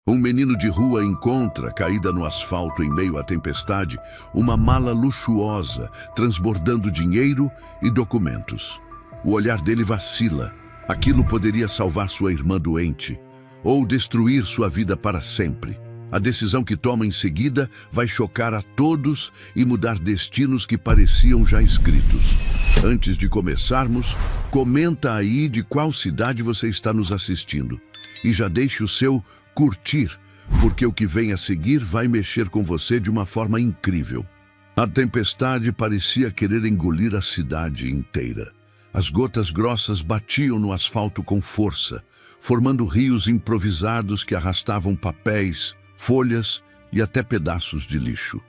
Um menino de rua encontra, caída no asfalto em meio à tempestade, uma mala luxuosa, transbordando dinheiro e documentos. O olhar dele vacila. Aquilo poderia salvar sua irmã doente, ou destruir sua vida para sempre. A decisão que toma em seguida vai chocar a todos e mudar destinos que pareciam já escritos. Antes de começarmos, comenta aí de qual cidade você está nos assistindo. E já deixe o seu curtir, porque o que vem a seguir vai mexer com você de uma forma incrível. A tempestade parecia querer engolir a cidade inteira. As gotas grossas batiam no asfalto com força, formando rios improvisados que arrastavam papéis, folhas e até pedaços de lixo.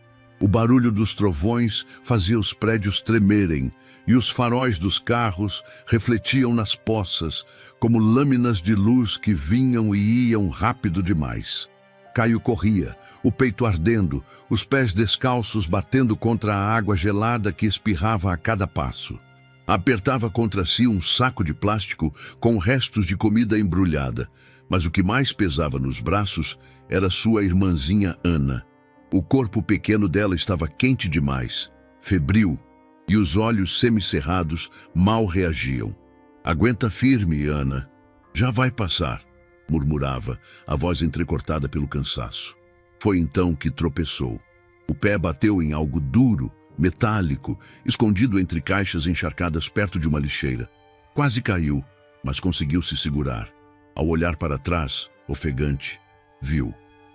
O barulho dos trovões fazia os prédios tremerem e os faróis dos carros refletiam nas poças como lâminas de luz que vinham e iam rápido demais. Caio corria, o peito ardendo, os pés descalços batendo contra a água gelada que espirrava a cada passo. Apertava contra si um saco de plástico com restos de comida embrulhada, mas o que mais pesava nos braços era sua irmãzinha Ana. O corpo pequeno dela estava quente demais, febril, e os olhos semicerrados mal reagiam. "Aguenta firme, Ana. Já vai passar", murmurava, a voz entrecortada pelo cansaço. Foi então que tropeçou. O pé bateu em algo duro, metálico, escondido entre caixas encharcadas perto de uma lixeira. Quase caiu, mas conseguiu se segurar. Ao olhar para trás, ofegante, viu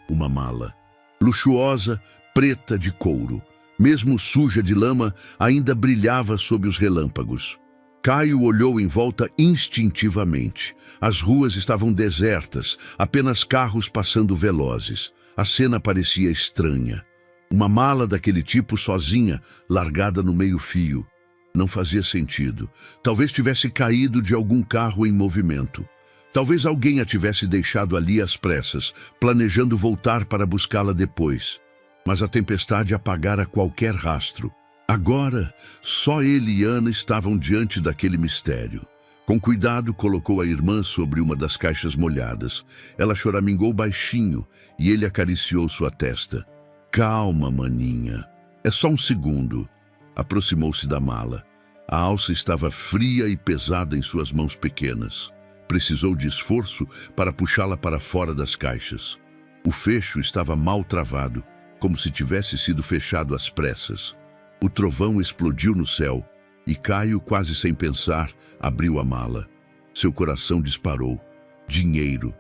uma mala. Luxuosa, preta de couro. Mesmo suja de lama, ainda brilhava sob os relâmpagos. Caio olhou em volta instintivamente. As ruas estavam desertas, apenas carros passando velozes. A cena parecia estranha. Uma mala daquele tipo sozinha, largada no meio-fio. Não fazia sentido. Talvez tivesse caído de algum carro em movimento. Talvez alguém a tivesse deixado ali às pressas, planejando voltar para buscá-la depois. Mas a tempestade apagara qualquer rastro. Agora, só ele e Ana estavam diante daquele mistério. Com cuidado, colocou a irmã sobre uma das caixas molhadas. Ela choramingou baixinho e ele acariciou sua testa. "Calma, maninha. É só um segundo." Aproximou-se da mala. A alça estava fria e pesada em suas mãos pequenas. Precisou de esforço para puxá-la para fora das caixas. O fecho estava mal travado, como se tivesse sido fechado às pressas. O trovão explodiu no céu e Caio, quase sem pensar, abriu a mala. Seu coração disparou. Dinheiro.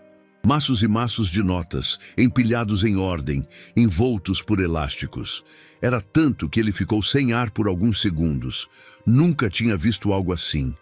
Maços e maços de notas, empilhados em ordem, envoltos por elásticos. Era tanto que ele ficou sem ar por alguns segundos. Nunca tinha visto algo assim.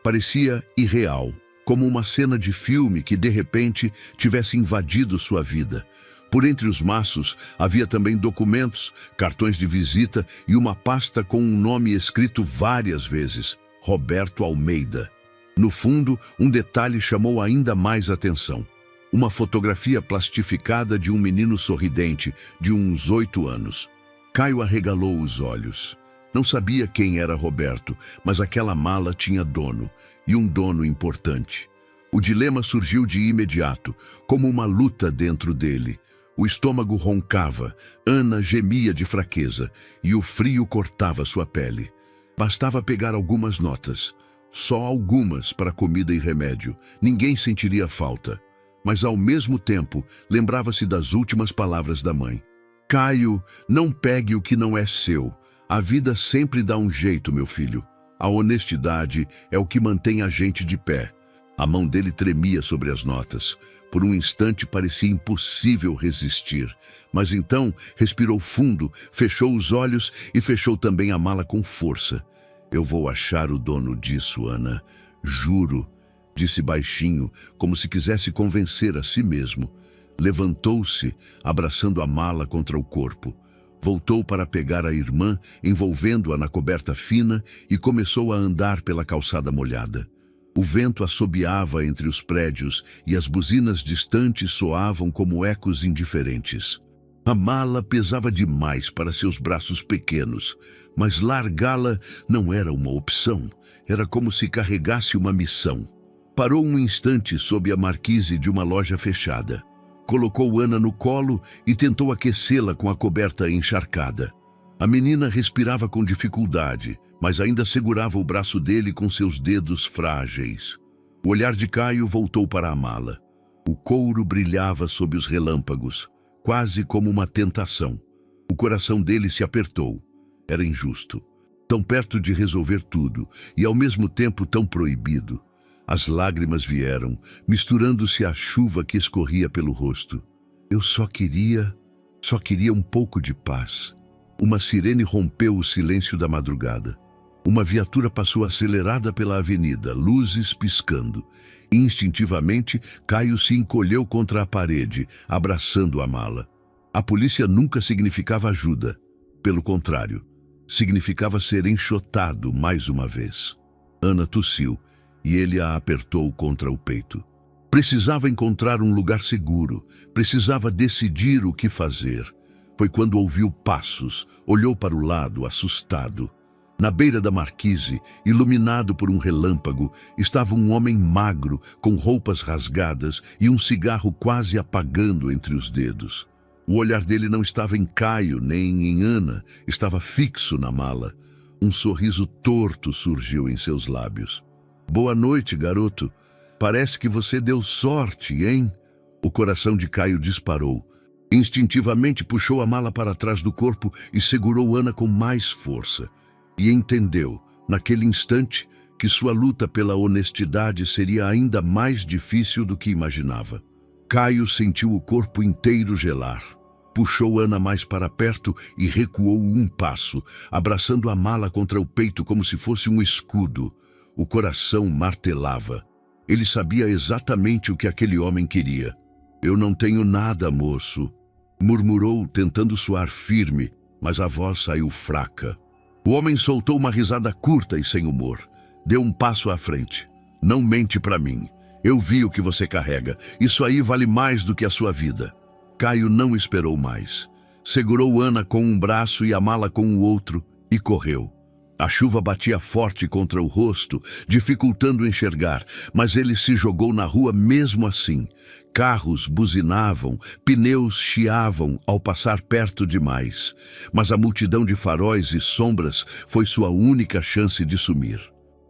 Parecia irreal, como uma cena de filme que, de repente, tivesse invadido sua vida. Por entre os maços havia também documentos, cartões de visita e uma pasta com um nome escrito várias vezes: Roberto Almeida. No fundo, um detalhe chamou ainda mais atenção. Uma fotografia plastificada de um menino sorridente, de uns 8 anos. Caio arregalou os olhos. Não sabia quem era Roberto, mas aquela mala tinha dono, e um dono importante. O dilema surgiu de imediato, como uma luta dentro dele. O estômago roncava, Ana gemia de fraqueza, e o frio cortava sua pele. Bastava pegar algumas notas, só algumas para comida e remédio. Ninguém sentiria falta. Mas ao mesmo tempo, lembrava-se das últimas palavras da mãe. "Caio, não pegue o que não é seu. A vida sempre dá um jeito, meu filho. A honestidade é o que mantém a gente de pé." A mão dele tremia sobre as notas. Por um instante parecia impossível resistir. Mas então respirou fundo, fechou os olhos e fechou também a mala com força. "Eu vou achar o dono disso, Ana. Juro." Disse baixinho, como se quisesse convencer a si mesmo. Levantou-se, abraçando a mala contra o corpo. Voltou para pegar a irmã, envolvendo-a na coberta fina, e começou a andar pela calçada molhada. O vento assobiava entre os prédios e as buzinas distantes soavam como ecos indiferentes. A mala pesava demais para seus braços pequenos, mas largá-la não era uma opção. Era como se carregasse uma missão. Parou um instante sob a marquise de uma loja fechada. Colocou Ana no colo e tentou aquecê-la com a coberta encharcada. A menina respirava com dificuldade, mas ainda segurava o braço dele com seus dedos frágeis. O olhar de Caio voltou para a mala. O couro brilhava sob os relâmpagos, quase como uma tentação. O coração dele se apertou. Era injusto. Tão perto de resolver tudo e ao mesmo tempo tão proibido. As lágrimas vieram, misturando-se à chuva que escorria pelo rosto. Eu só queria um pouco de paz. Uma sirene rompeu o silêncio da madrugada. Uma viatura passou acelerada pela avenida, luzes piscando. Instintivamente, Caio se encolheu contra a parede, abraçando a mala. A polícia nunca significava ajuda. Pelo contrário, significava ser enxotado mais uma vez. Ana tossiu e ele a apertou contra o peito. Precisava encontrar um lugar seguro, precisava decidir o que fazer. Foi quando ouviu passos, olhou para o lado, assustado. Na beira da marquise, iluminado por um relâmpago, estava um homem magro, com roupas rasgadas e um cigarro quase apagando entre os dedos. O olhar dele não estava em Caio nem em Ana, estava fixo na mala. Um sorriso torto surgiu em seus lábios. Boa noite, garoto. Parece que você deu sorte, hein? O coração de Caio disparou. Instintivamente puxou a mala para trás do corpo e segurou Ana com mais força. E entendeu, naquele instante, que sua luta pela honestidade seria ainda mais difícil do que imaginava. Caio sentiu o corpo inteiro gelar. Puxou Ana mais para perto e recuou um passo, abraçando a mala contra o peito como se fosse um escudo. O coração martelava. Ele sabia exatamente o que aquele homem queria. Eu não tenho nada, moço, murmurou, tentando soar firme, mas a voz saiu fraca. O homem soltou uma risada curta e sem humor. Deu um passo à frente. Não mente para mim. Eu vi o que você carrega. Isso aí vale mais do que a sua vida. Caio não esperou mais. Segurou Ana com um braço e a mala com o outro e correu. A chuva batia forte contra o rosto, dificultando enxergar, mas ele se jogou na rua mesmo assim. Carros buzinavam, pneus chiavam ao passar perto demais. Mas a multidão de faróis e sombras foi sua única chance de sumir.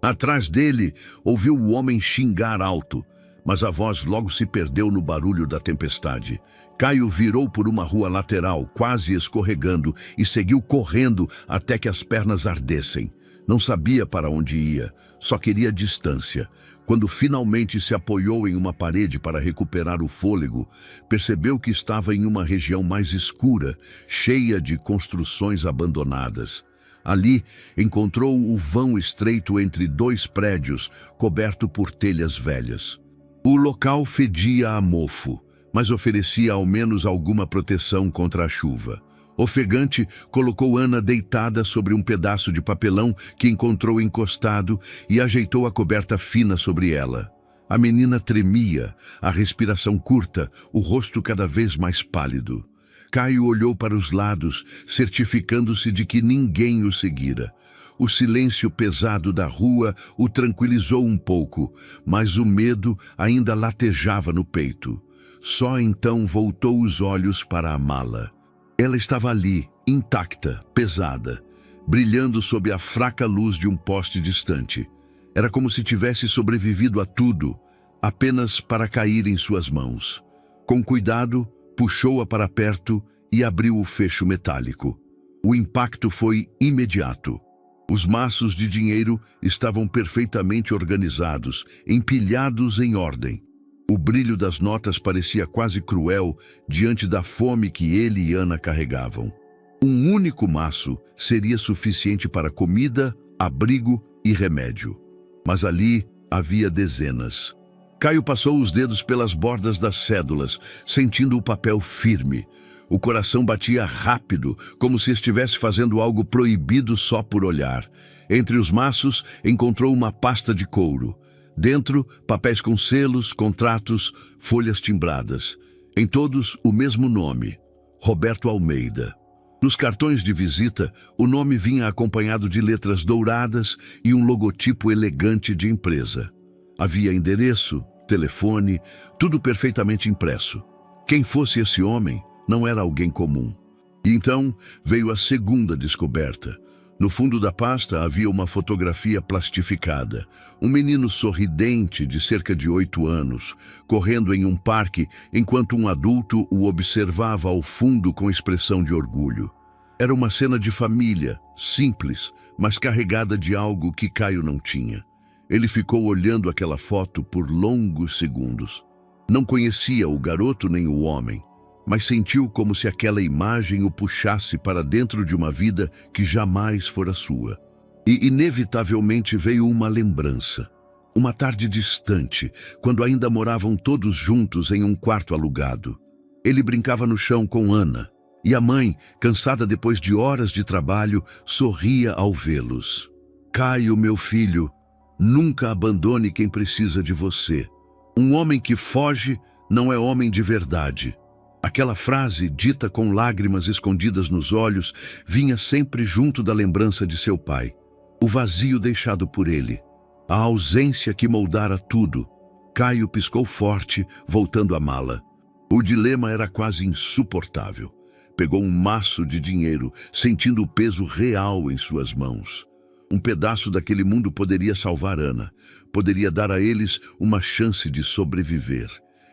Atrás dele, ouviu o homem xingar alto, mas a voz logo se perdeu no barulho da tempestade. Caio virou por uma rua lateral, quase escorregando, e seguiu correndo até que as pernas ardessem. Não sabia para onde ia, só queria distância. Quando finalmente se apoiou em uma parede para recuperar o fôlego, percebeu que estava em uma região mais escura, cheia de construções abandonadas. Ali, encontrou o vão estreito entre dois prédios, coberto por telhas velhas. O local fedia a mofo, mas oferecia ao menos alguma proteção contra a chuva. Ofegante, colocou Ana deitada sobre um pedaço de papelão que encontrou encostado e ajeitou a coberta fina sobre ela. A menina tremia, a respiração curta, o rosto cada vez mais pálido. Caio olhou para os lados, certificando-se de que ninguém o seguira. O silêncio pesado da rua o tranquilizou um pouco, mas o medo ainda latejava no peito. Só então voltou os olhos para a mala. Ela estava ali, intacta, pesada, brilhando sob a fraca luz de um poste distante. Era como se tivesse sobrevivido a tudo, apenas para cair em suas mãos. Com cuidado, puxou-a para perto e abriu o fecho metálico. O impacto foi imediato. Os maços de dinheiro estavam perfeitamente organizados, empilhados em ordem. O brilho das notas parecia quase cruel diante da fome que ele e Ana carregavam. Um único maço seria suficiente para comida, abrigo e remédio. Mas ali havia dezenas. Caio passou os dedos pelas bordas das cédulas, sentindo o papel firme. O coração batia rápido, como se estivesse fazendo algo proibido só por olhar. Entre os maços, encontrou uma pasta de couro. Dentro, papéis com selos, contratos, folhas timbradas. Em todos, o mesmo nome: Roberto Almeida. Nos cartões de visita, o nome vinha acompanhado de letras douradas e um logotipo elegante de empresa. Havia endereço, telefone, tudo perfeitamente impresso. Quem fosse esse homem, não era alguém comum. E então veio a segunda descoberta. No fundo da pasta havia uma fotografia plastificada. Um menino sorridente de cerca de 8 anos, correndo em um parque, enquanto um adulto o observava ao fundo com expressão de orgulho. Era uma cena de família, simples, mas carregada de algo que Caio não tinha. Ele ficou olhando aquela foto por longos segundos. Não conhecia o garoto nem o homem, mas sentiu como se aquela imagem o puxasse para dentro de uma vida que jamais fora sua. E inevitavelmente veio uma lembrança. Uma tarde distante, quando ainda moravam todos juntos em um quarto alugado. Ele brincava no chão com Ana, e a mãe, cansada depois de horas de trabalho, sorria ao vê-los. Caio, meu filho, nunca abandone quem precisa de você. Um homem que foge não é homem de verdade. Aquela frase, dita com lágrimas escondidas nos olhos, vinha sempre junto da lembrança de seu pai. O vazio deixado por ele. A ausência que moldara tudo. Caio piscou forte, voltando à mala. O dilema era quase insuportável. Pegou um maço de dinheiro, sentindo o peso real em suas mãos. Um pedaço daquele mundo poderia salvar Ana. Poderia dar a eles uma chance de sobreviver.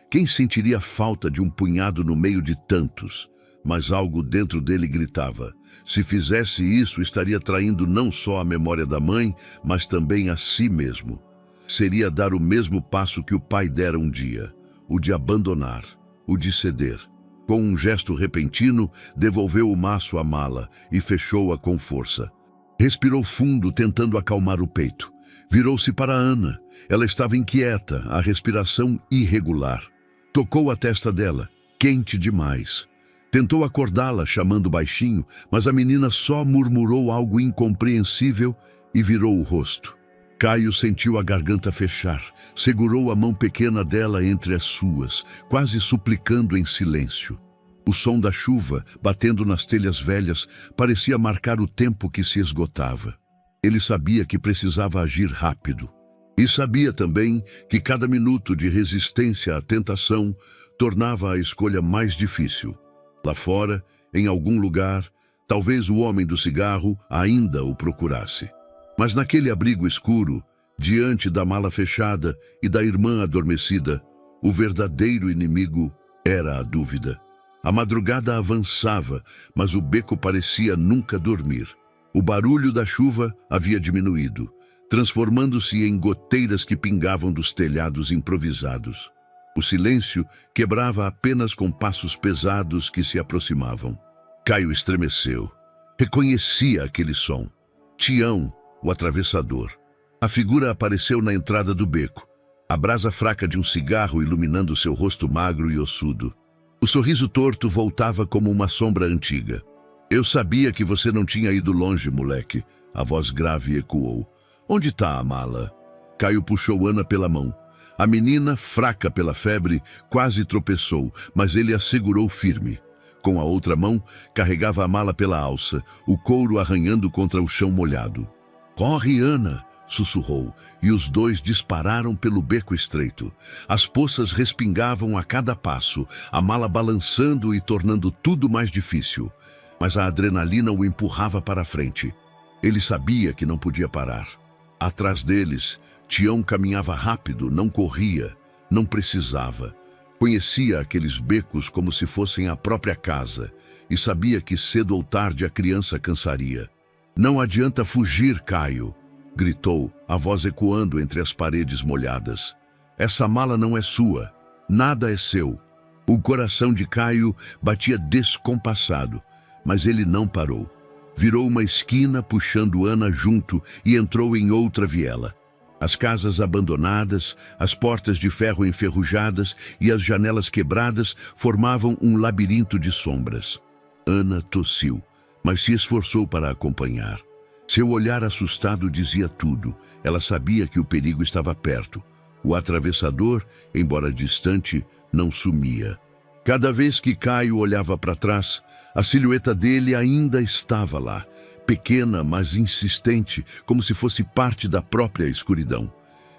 Quem sentiria falta de um punhado no meio de tantos? Mas algo dentro dele gritava. Se fizesse isso, estaria traindo não só a memória da mãe, mas também a si mesmo. Seria dar o mesmo passo que o pai dera um dia. O de abandonar, o de ceder. Com um gesto repentino, devolveu o maço à mala e fechou-a com força. Respirou fundo, tentando acalmar o peito. Virou-se para Ana. Ela estava inquieta, a respiração irregular. Tocou a testa dela, quente demais. Tentou acordá-la, chamando baixinho, mas a menina só murmurou algo incompreensível e virou o rosto. Caio sentiu a garganta fechar, segurou a mão pequena dela entre as suas, quase suplicando em silêncio. O som da chuva, batendo nas telhas velhas, parecia marcar o tempo que se esgotava. Ele sabia que precisava agir rápido. E sabia também que cada minuto de resistência à tentação tornava a escolha mais difícil. Lá fora, em algum lugar, talvez o homem do cigarro ainda o procurasse. Mas naquele abrigo escuro, diante da mala fechada e da irmã adormecida, o verdadeiro inimigo era a dúvida. A madrugada avançava, mas o beco parecia nunca dormir. O barulho da chuva havia diminuído, transformando-se em goteiras que pingavam dos telhados improvisados. O silêncio quebrava apenas com passos pesados que se aproximavam. Caio estremeceu. Reconhecia aquele som. Tião, o atravessador. A figura apareceu na entrada do beco, a brasa fraca de um cigarro iluminando seu rosto magro e ossudo. O sorriso torto voltava como uma sombra antiga. Eu sabia que você não tinha ido longe, moleque. A voz grave ecoou. Onde está a mala? Caio puxou Ana pela mão. A menina, fraca pela febre, quase tropeçou, mas ele a segurou firme. Com a outra mão, carregava a mala pela alça, o couro arranhando contra o chão molhado. Corre, Ana! Sussurrou, e os dois dispararam pelo beco estreito. As poças respingavam a cada passo, a mala balançando e tornando tudo mais difícil. Mas a adrenalina o empurrava para a frente. Ele sabia que não podia parar. Atrás deles, Tião caminhava rápido, não corria, não precisava. Conhecia aqueles becos como se fossem a própria casa e sabia que cedo ou tarde a criança cansaria. Não adianta fugir, Caio, gritou, a voz ecoando entre as paredes molhadas. Essa mala não é sua, nada é seu. O coração de Caio batia descompassado, mas ele não parou. Virou uma esquina puxando Ana junto e entrou em outra viela. As casas abandonadas, as portas de ferro enferrujadas e as janelas quebradas formavam um labirinto de sombras. Ana tossiu, mas se esforçou para acompanhar. Seu olhar assustado dizia tudo. Ela sabia que o perigo estava perto. O atravessador, embora distante, não sumia. Cada vez que Caio olhava para trás, a silhueta dele ainda estava lá, pequena, mas insistente, como se fosse parte da própria escuridão.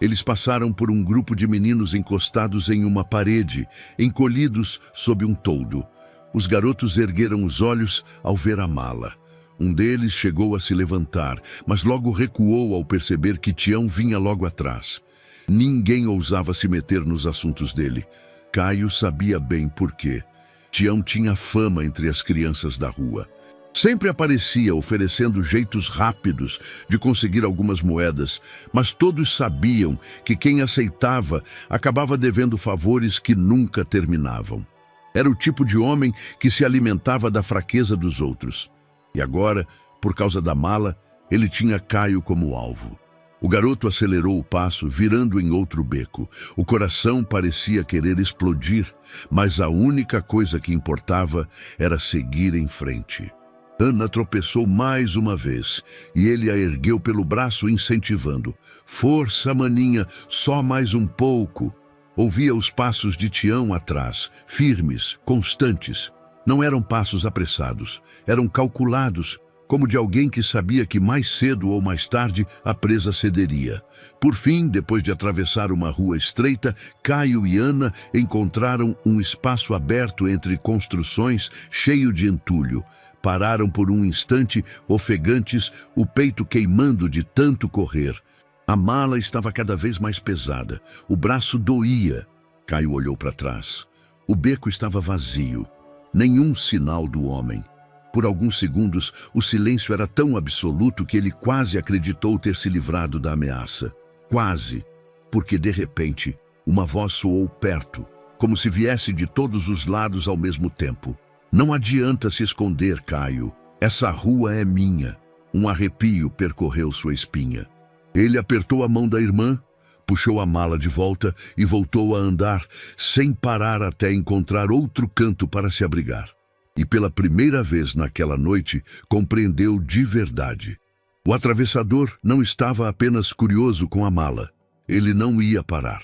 Eles passaram por um grupo de meninos encostados em uma parede, encolhidos sob um toldo. Os garotos ergueram os olhos ao ver a mala. Um deles chegou a se levantar, mas logo recuou ao perceber que Tião vinha logo atrás. Ninguém ousava se meter nos assuntos dele. Caio sabia bem por quê. Tião tinha fama entre as crianças da rua. Sempre aparecia oferecendo jeitos rápidos de conseguir algumas moedas, mas todos sabiam que quem aceitava acabava devendo favores que nunca terminavam. Era o tipo de homem que se alimentava da fraqueza dos outros. E agora, por causa da mala, ele tinha Caio como alvo. O garoto acelerou o passo, virando em outro beco. O coração parecia querer explodir, mas a única coisa que importava era seguir em frente. Ana tropeçou mais uma vez e ele a ergueu pelo braço, incentivando. Força, maninha, só mais um pouco. Ouvia os passos de Tião atrás, firmes, constantes. Não eram passos apressados, eram calculados, como de alguém que sabia que mais cedo ou mais tarde a presa cederia. Por fim, depois de atravessar uma rua estreita, Caio e Ana encontraram um espaço aberto entre construções, cheio de entulho. Pararam por um instante, ofegantes, o peito queimando de tanto correr. A mala estava cada vez mais pesada. O braço doía. Caio olhou para trás. O beco estava vazio. Nenhum sinal do homem. Por alguns segundos, o silêncio era tão absoluto que ele quase acreditou ter se livrado da ameaça. Quase, porque de repente, uma voz soou perto, como se viesse de todos os lados ao mesmo tempo. Não adianta se esconder, Caio. Essa rua é minha. Um arrepio percorreu sua espinha. Ele apertou a mão da irmã, puxou a mala de volta e voltou a andar, sem parar até encontrar outro canto para se abrigar. E pela primeira vez naquela noite, compreendeu de verdade. O atravessador não estava apenas curioso com a mala. Ele não ia parar.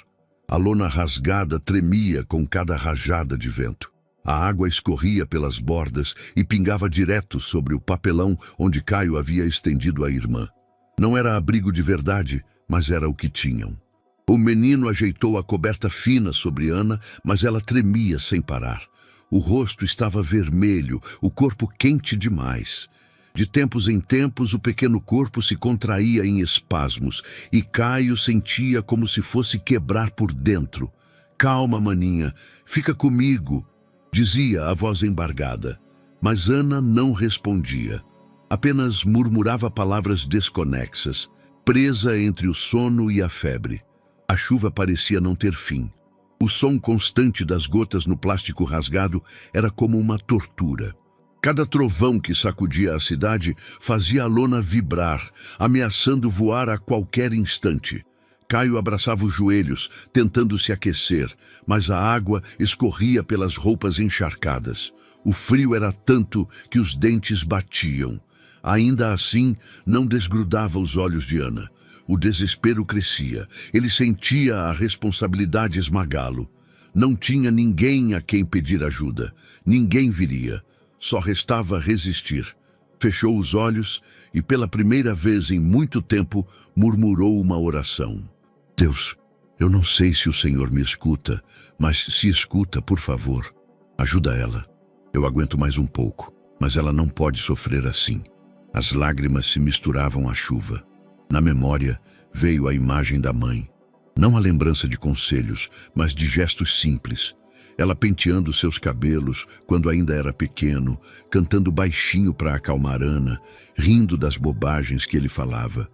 A lona rasgada tremia com cada rajada de vento. A água escorria pelas bordas e pingava direto sobre o papelão onde Caio havia estendido a irmã. Não era abrigo de verdade, mas era o que tinham. O menino ajeitou a coberta fina sobre Ana, mas ela tremia sem parar. O rosto estava vermelho, o corpo quente demais. De tempos em tempos, o pequeno corpo se contraía em espasmos e Caio sentia como se fosse quebrar por dentro. Calma, maninha, fica comigo, dizia a voz embargada. Mas Ana não respondia. Apenas murmurava palavras desconexas, presa entre o sono e a febre. A chuva parecia não ter fim. O som constante das gotas no plástico rasgado era como uma tortura. Cada trovão que sacudia a cidade fazia a lona vibrar, ameaçando voar a qualquer instante. Caio abraçava os joelhos, tentando se aquecer, mas a água escorria pelas roupas encharcadas. O frio era tanto que os dentes batiam. Ainda assim, não desgrudava os olhos de Ana. O desespero crescia. Ele sentia a responsabilidade esmagá-lo. Não tinha ninguém a quem pedir ajuda. Ninguém viria. Só restava resistir. Fechou os olhos e, pela primeira vez em muito tempo, murmurou uma oração. Deus, eu não sei se o Senhor me escuta, mas se escuta, por favor, ajuda ela. Eu aguento mais um pouco, mas ela não pode sofrer assim. As lágrimas se misturavam à chuva. Na memória veio a imagem da mãe. Não a lembrança de conselhos, mas de gestos simples. Ela penteando seus cabelos quando ainda era pequeno, cantando baixinho para acalmar Ana, rindo das bobagens que ele falava.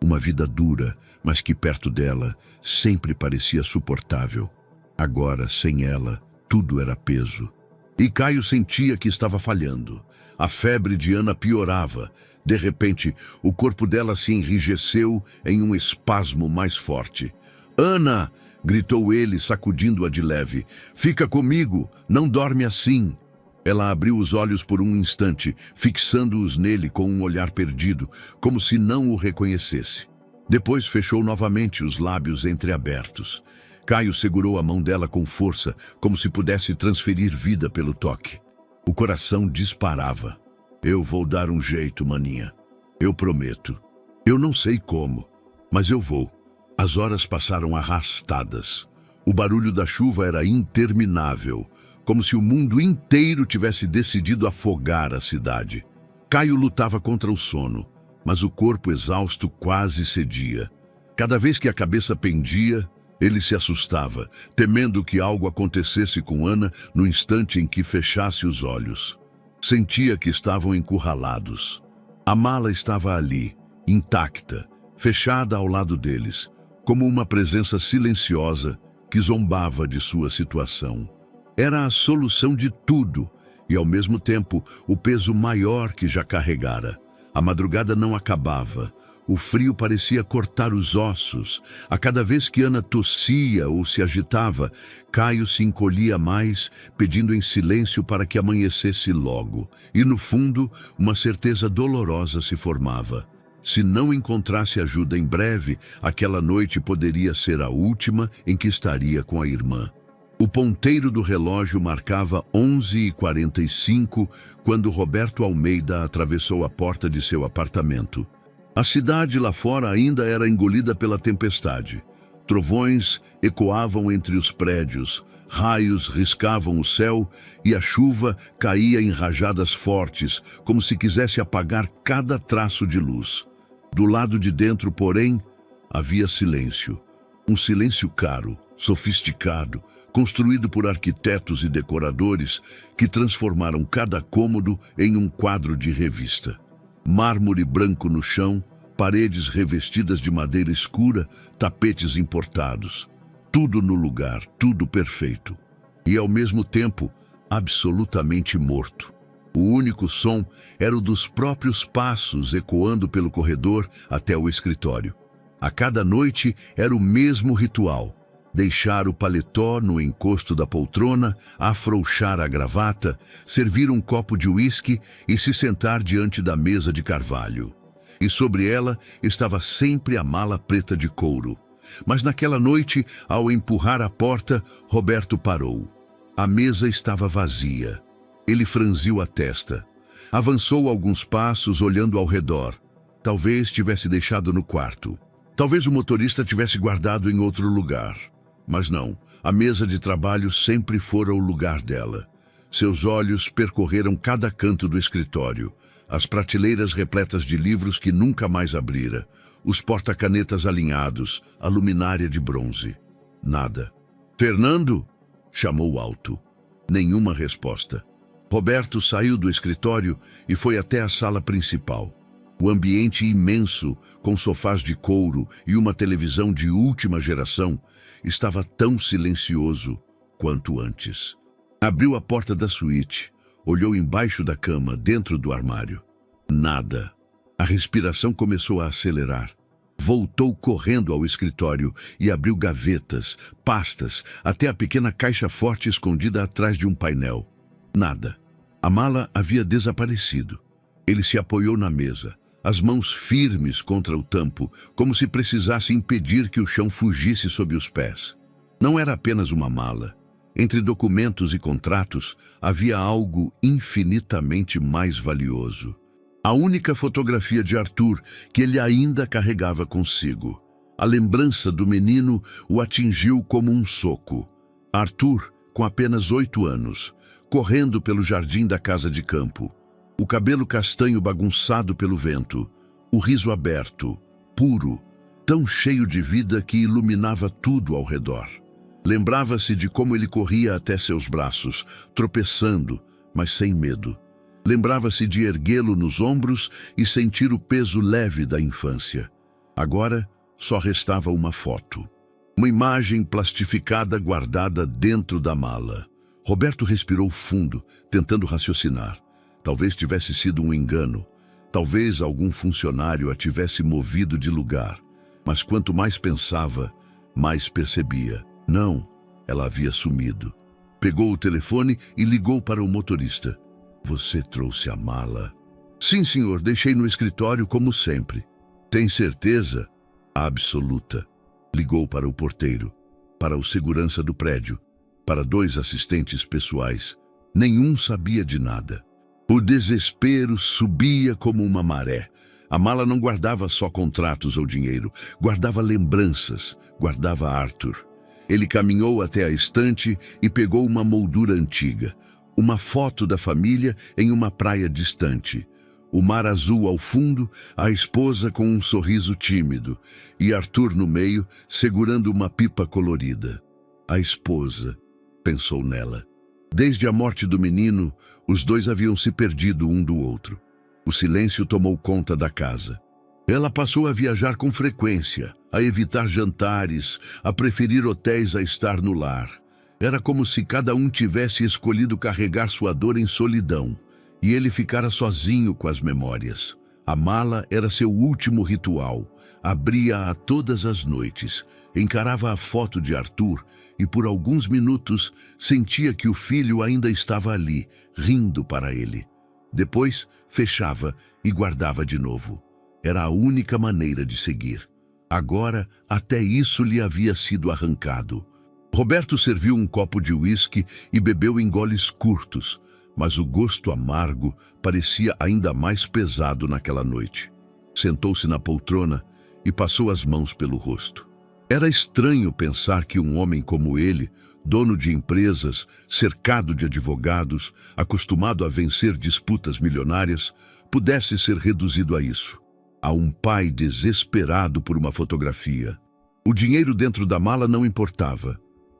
Uma vida dura, mas que perto dela sempre parecia suportável. Agora, sem ela, tudo era peso. E Caio sentia que estava falhando. A febre de Ana piorava. De repente, o corpo dela se enrijeceu em um espasmo mais forte. Ana! Gritou ele, sacudindo-a de leve. Fica comigo! Não dorme assim! Ela abriu os olhos por um instante, fixando-os nele com um olhar perdido, como se não o reconhecesse. Depois fechou novamente os lábios entreabertos. Caio segurou a mão dela com força, como se pudesse transferir vida pelo toque. O coração disparava. Eu vou dar um jeito, maninha. Eu prometo. Eu não sei como, mas eu vou. As horas passaram arrastadas. O barulho da chuva era interminável, como se o mundo inteiro tivesse decidido afogar a cidade. Caio lutava contra o sono, mas o corpo exausto quase cedia. Cada vez que a cabeça pendia, ele se assustava, temendo que algo acontecesse com Ana no instante em que fechasse os olhos. Sentia que estavam encurralados. A mala estava ali, intacta, fechada ao lado deles, como uma presença silenciosa que zombava de sua situação. Era a solução de tudo e, ao mesmo tempo, o peso maior que já carregara. A madrugada não acabava. O frio parecia cortar os ossos. A cada vez que Ana tossia ou se agitava, Caio se encolhia mais, pedindo em silêncio para que amanhecesse logo. E, no fundo, uma certeza dolorosa se formava. Se não encontrasse ajuda em breve, aquela noite poderia ser a última em que estaria com a irmã. O ponteiro do relógio marcava 11h45 quando Roberto Almeida atravessou a porta de seu apartamento. A cidade lá fora ainda era engolida pela tempestade. Trovões ecoavam entre os prédios, raios riscavam o céu e a chuva caía em rajadas fortes, como se quisesse apagar cada traço de luz. Do lado de dentro, porém, havia silêncio. Um silêncio caro, sofisticado, construído por arquitetos e decoradores que transformaram cada cômodo em um quadro de revista. Mármore branco no chão, paredes revestidas de madeira escura, tapetes importados. Tudo no lugar, tudo perfeito. E, ao mesmo tempo, absolutamente morto. O único som era o dos próprios passos ecoando pelo corredor até o escritório. A cada noite era o mesmo ritual: deixar o paletó no encosto da poltrona, afrouxar a gravata, servir um copo de uísque e se sentar diante da mesa de carvalho. E sobre ela estava sempre a mala preta de couro. Mas naquela noite, ao empurrar a porta, Roberto parou. A mesa estava vazia. Ele franziu a testa. Avançou alguns passos, olhando ao redor. Talvez tivesse deixado no quarto. Talvez o motorista tivesse guardado em outro lugar. Mas não, a mesa de trabalho sempre fora o lugar dela. Seus olhos percorreram cada canto do escritório. As prateleiras repletas de livros que nunca mais abrira. Os porta-canetas alinhados, a luminária de bronze. Nada. "Fernando?" chamou alto. Nenhuma resposta. Roberto saiu do escritório e foi até a sala principal. O ambiente imenso, com sofás de couro e uma televisão de última geração, estava tão silencioso quanto antes. Abriu a porta da suíte, olhou embaixo da cama, dentro do armário. Nada. A respiração começou a acelerar. Voltou correndo ao escritório e abriu gavetas, pastas, até a pequena caixa forte escondida atrás de um painel. Nada. A mala havia desaparecido. Ele se apoiou na mesa, as mãos firmes contra o tampo, como se precisasse impedir que o chão fugisse sob os pés. Não era apenas uma mala. Entre documentos e contratos, havia algo infinitamente mais valioso. A única fotografia de Arthur que ele ainda carregava consigo. A lembrança do menino o atingiu como um soco. Arthur, com apenas 8 anos, correndo pelo jardim da casa de campo. O cabelo castanho bagunçado pelo vento. O riso aberto, puro, tão cheio de vida que iluminava tudo ao redor. Lembrava-se de como ele corria até seus braços, tropeçando, mas sem medo. Lembrava-se de erguê-lo nos ombros e sentir o peso leve da infância. Agora, só restava uma foto. Uma imagem plastificada guardada dentro da mala. Roberto respirou fundo, tentando raciocinar. Talvez tivesse sido um engano. Talvez algum funcionário a tivesse movido de lugar. Mas quanto mais pensava, mais percebia. Não, ela havia sumido. Pegou o telefone e ligou para o motorista. "Você trouxe a mala?" "Sim, senhor, deixei no escritório como sempre." "Tem certeza?" "Absoluta." Ligou para o porteiro, para o segurança do prédio, para 2 assistentes pessoais. Nenhum sabia de nada. O desespero subia como uma maré. A mala não guardava só contratos ou dinheiro, guardava lembranças, guardava Arthur. Ele caminhou até a estante e pegou uma moldura antiga, uma foto da família em uma praia distante. O mar azul ao fundo, a esposa com um sorriso tímido e Arthur no meio, segurando uma pipa colorida. A esposa, pensou nela. Desde a morte do menino, os dois haviam se perdido um do outro. O silêncio tomou conta da casa. Ela passou a viajar com frequência, a evitar jantares, a preferir hotéis a estar no lar. Era como se cada um tivesse escolhido carregar sua dor em solidão, e ele ficara sozinho com as memórias. A mala era seu último ritual. Abria-a todas as noites, encarava a foto de Arthur e por alguns minutos sentia que o filho ainda estava ali, rindo para ele. Depois fechava e guardava de novo. Era a única maneira de seguir. Agora, até isso lhe havia sido arrancado. Roberto serviu um copo de uísque e bebeu em goles curtos, mas o gosto amargo parecia ainda mais pesado naquela noite. Sentou-se na poltrona e passou as mãos pelo rosto. Era estranho pensar que um homem como ele, dono de empresas, cercado de advogados, acostumado a vencer disputas milionárias, pudesse ser reduzido a isso. A um pai desesperado por uma fotografia. O dinheiro dentro da mala não importava.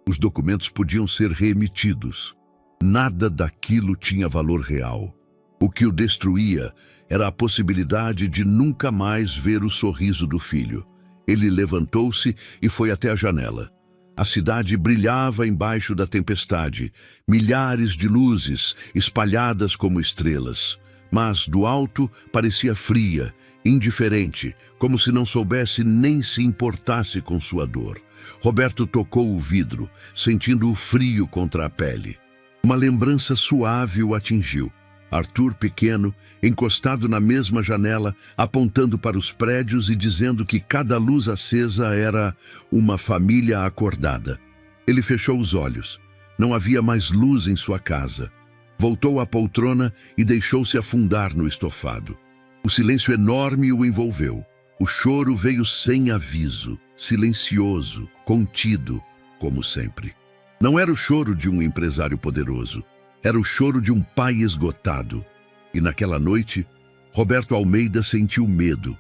Os documentos podiam ser reemitidos. Nada daquilo tinha valor real. O que o destruía era a possibilidade de nunca mais ver o sorriso do filho. Ele levantou-se e foi até a janela. A cidade brilhava embaixo da tempestade, milhares de luzes espalhadas como estrelas. Mas do alto parecia fria, indiferente, como se não soubesse nem se importasse com sua dor. Roberto tocou o vidro, sentindo o frio contra a pele. Uma lembrança suave o atingiu. Arthur pequeno, encostado na mesma janela, apontando para os prédios e dizendo que cada luz acesa era uma família acordada. Ele fechou os olhos. Não havia mais luz em sua casa. Voltou à poltrona e deixou-se afundar no estofado. O silêncio enorme o envolveu. O choro veio sem aviso, silencioso, contido, como sempre. Não era o choro de um empresário poderoso. Era o choro de um pai esgotado. E naquela noite, Roberto Almeida sentiu medo.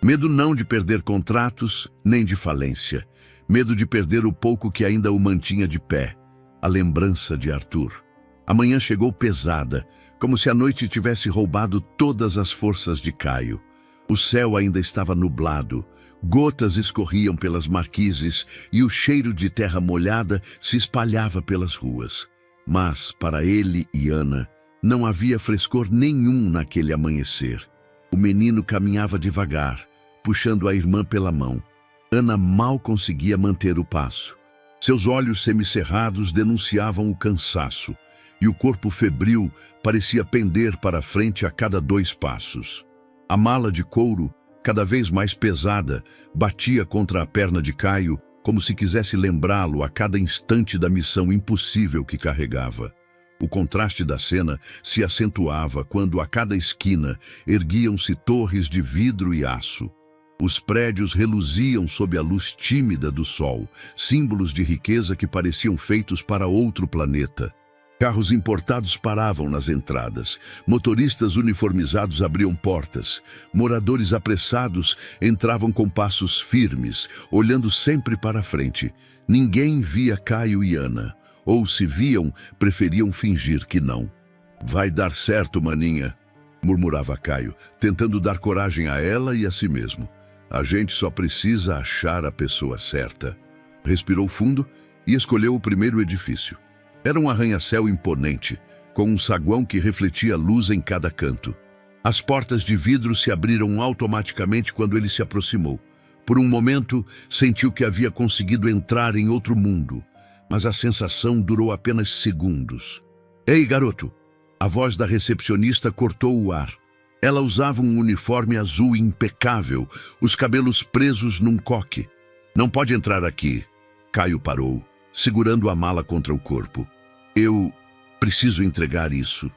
Medo não de perder contratos, nem de falência. Medo de perder o pouco que ainda o mantinha de pé. A lembrança de Arthur. A manhã chegou pesada, como se a noite tivesse roubado todas as forças de Caio. O céu ainda estava nublado. Gotas escorriam pelas marquises e o cheiro de terra molhada se espalhava pelas ruas. Mas, para ele e Ana, não havia frescor nenhum naquele amanhecer. O menino caminhava devagar, puxando a irmã pela mão. Ana mal conseguia manter o passo. Seus olhos semicerrados denunciavam o cansaço, e o corpo febril parecia pender para frente a cada 2 passos. A mala de couro, cada vez mais pesada, batia contra a perna de Caio, como se quisesse lembrá-lo a cada instante da missão impossível que carregava. O contraste da cena se acentuava quando a cada esquina erguiam-se torres de vidro e aço. Os prédios reluziam sob a luz tímida do sol, símbolos de riqueza que pareciam feitos para outro planeta. Carros importados paravam nas entradas, motoristas uniformizados abriam portas, moradores apressados entravam com passos firmes, olhando sempre para frente. Ninguém via Caio e Ana, ou se viam, preferiam fingir que não. "Vai dar certo, maninha", murmurava Caio, tentando dar coragem a ela e a si mesmo. "A gente só precisa achar a pessoa certa." Respirou fundo e escolheu o primeiro edifício. Era um arranha-céu imponente, com um saguão que refletia luz em cada canto. As portas de vidro se abriram automaticamente quando ele se aproximou. Por um momento, sentiu que havia conseguido entrar em outro mundo, mas a sensação durou apenas segundos. "Ei, garoto!" A voz da recepcionista cortou o ar. Ela usava um uniforme azul impecável, os cabelos presos num coque. "Não pode entrar aqui." Caio parou, segurando a mala contra o corpo. "Eu preciso entregar isso.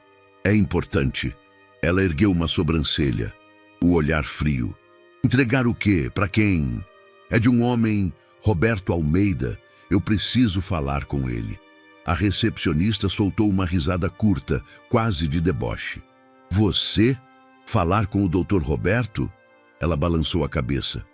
É importante." Ela ergueu uma sobrancelha. o olhar frio. Entregar o quê? Para quem? É de um homem, Roberto Almeida. Eu preciso falar com ele. A recepcionista soltou uma risada curta, quase de deboche. Você? Falar com o Dr. Roberto? Ela balançou a cabeça.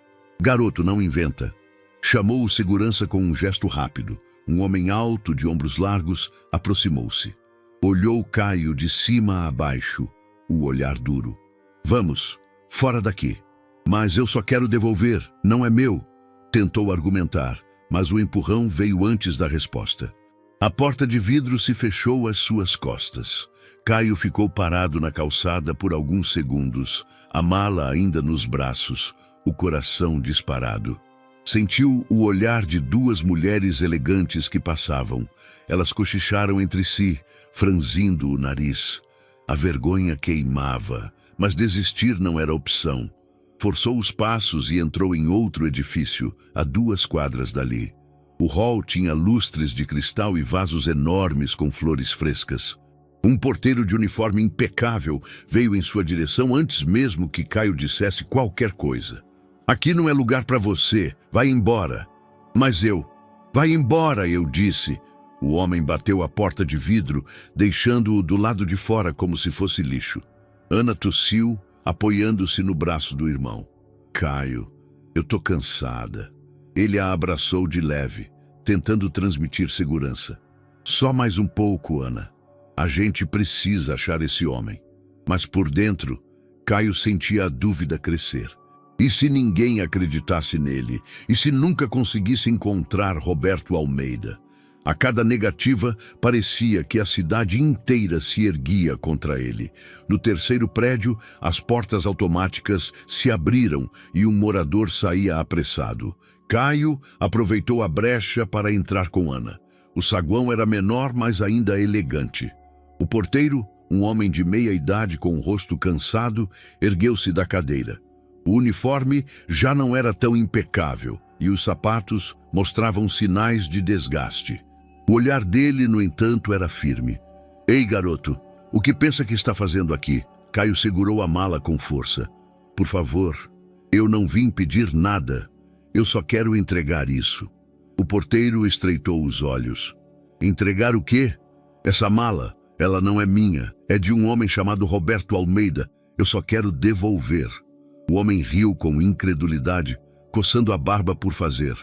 Garoto, não inventa. Chamou o segurança com um gesto rápido. Um homem alto, de ombros largos, aproximou-se. Olhou Caio de cima a baixo, o olhar duro. Vamos, fora daqui. Mas eu só quero devolver, não é meu. Tentou argumentar, mas o empurrão veio antes da resposta. A porta de vidro se fechou às suas costas. Caio ficou parado na calçada por alguns segundos, a mala ainda nos braços, o coração disparado. Sentiu o olhar de duas mulheres elegantes que passavam. Elas cochicharam entre si, franzindo o nariz. A vergonha queimava, mas desistir não era opção. Forçou os passos e entrou em outro edifício, a 2 quadras dali. O hall tinha lustres de cristal e vasos enormes com flores frescas. Um porteiro de uniforme impecável veio em sua direção antes mesmo que Caio dissesse qualquer coisa. Aqui não é lugar para você, vai embora. Mas vai embora, eu disse. O homem bateu a porta de vidro, deixando-o do lado de fora como se fosse lixo. Ana tossiu, apoiando-se no braço do irmão. Caio, eu tô cansada. Ele a abraçou de leve, tentando transmitir segurança. Só mais um pouco, Ana. A gente precisa achar esse homem. Mas por dentro, Caio sentia a dúvida crescer. E se ninguém acreditasse nele? E se nunca conseguisse encontrar Roberto Almeida? A cada negativa, parecia que a cidade inteira se erguia contra ele. No 3º prédio, as portas automáticas se abriram e um morador saía apressado. Caio aproveitou a brecha para entrar com Ana. O saguão era menor, mas ainda elegante. O porteiro, um homem de meia idade com o rosto cansado, ergueu-se da cadeira. O uniforme já não era tão impecável e os sapatos mostravam sinais de desgaste. O olhar dele, no entanto, era firme. Ei, garoto, o que pensa que está fazendo aqui? Caio segurou a mala com força. Por favor, eu não vim pedir nada. Eu só quero entregar isso. O porteiro estreitou os olhos. Entregar o quê? Essa mala, ela não é minha. É de um homem chamado Roberto Almeida. Eu só quero devolver. O homem riu com incredulidade, coçando a barba por fazer.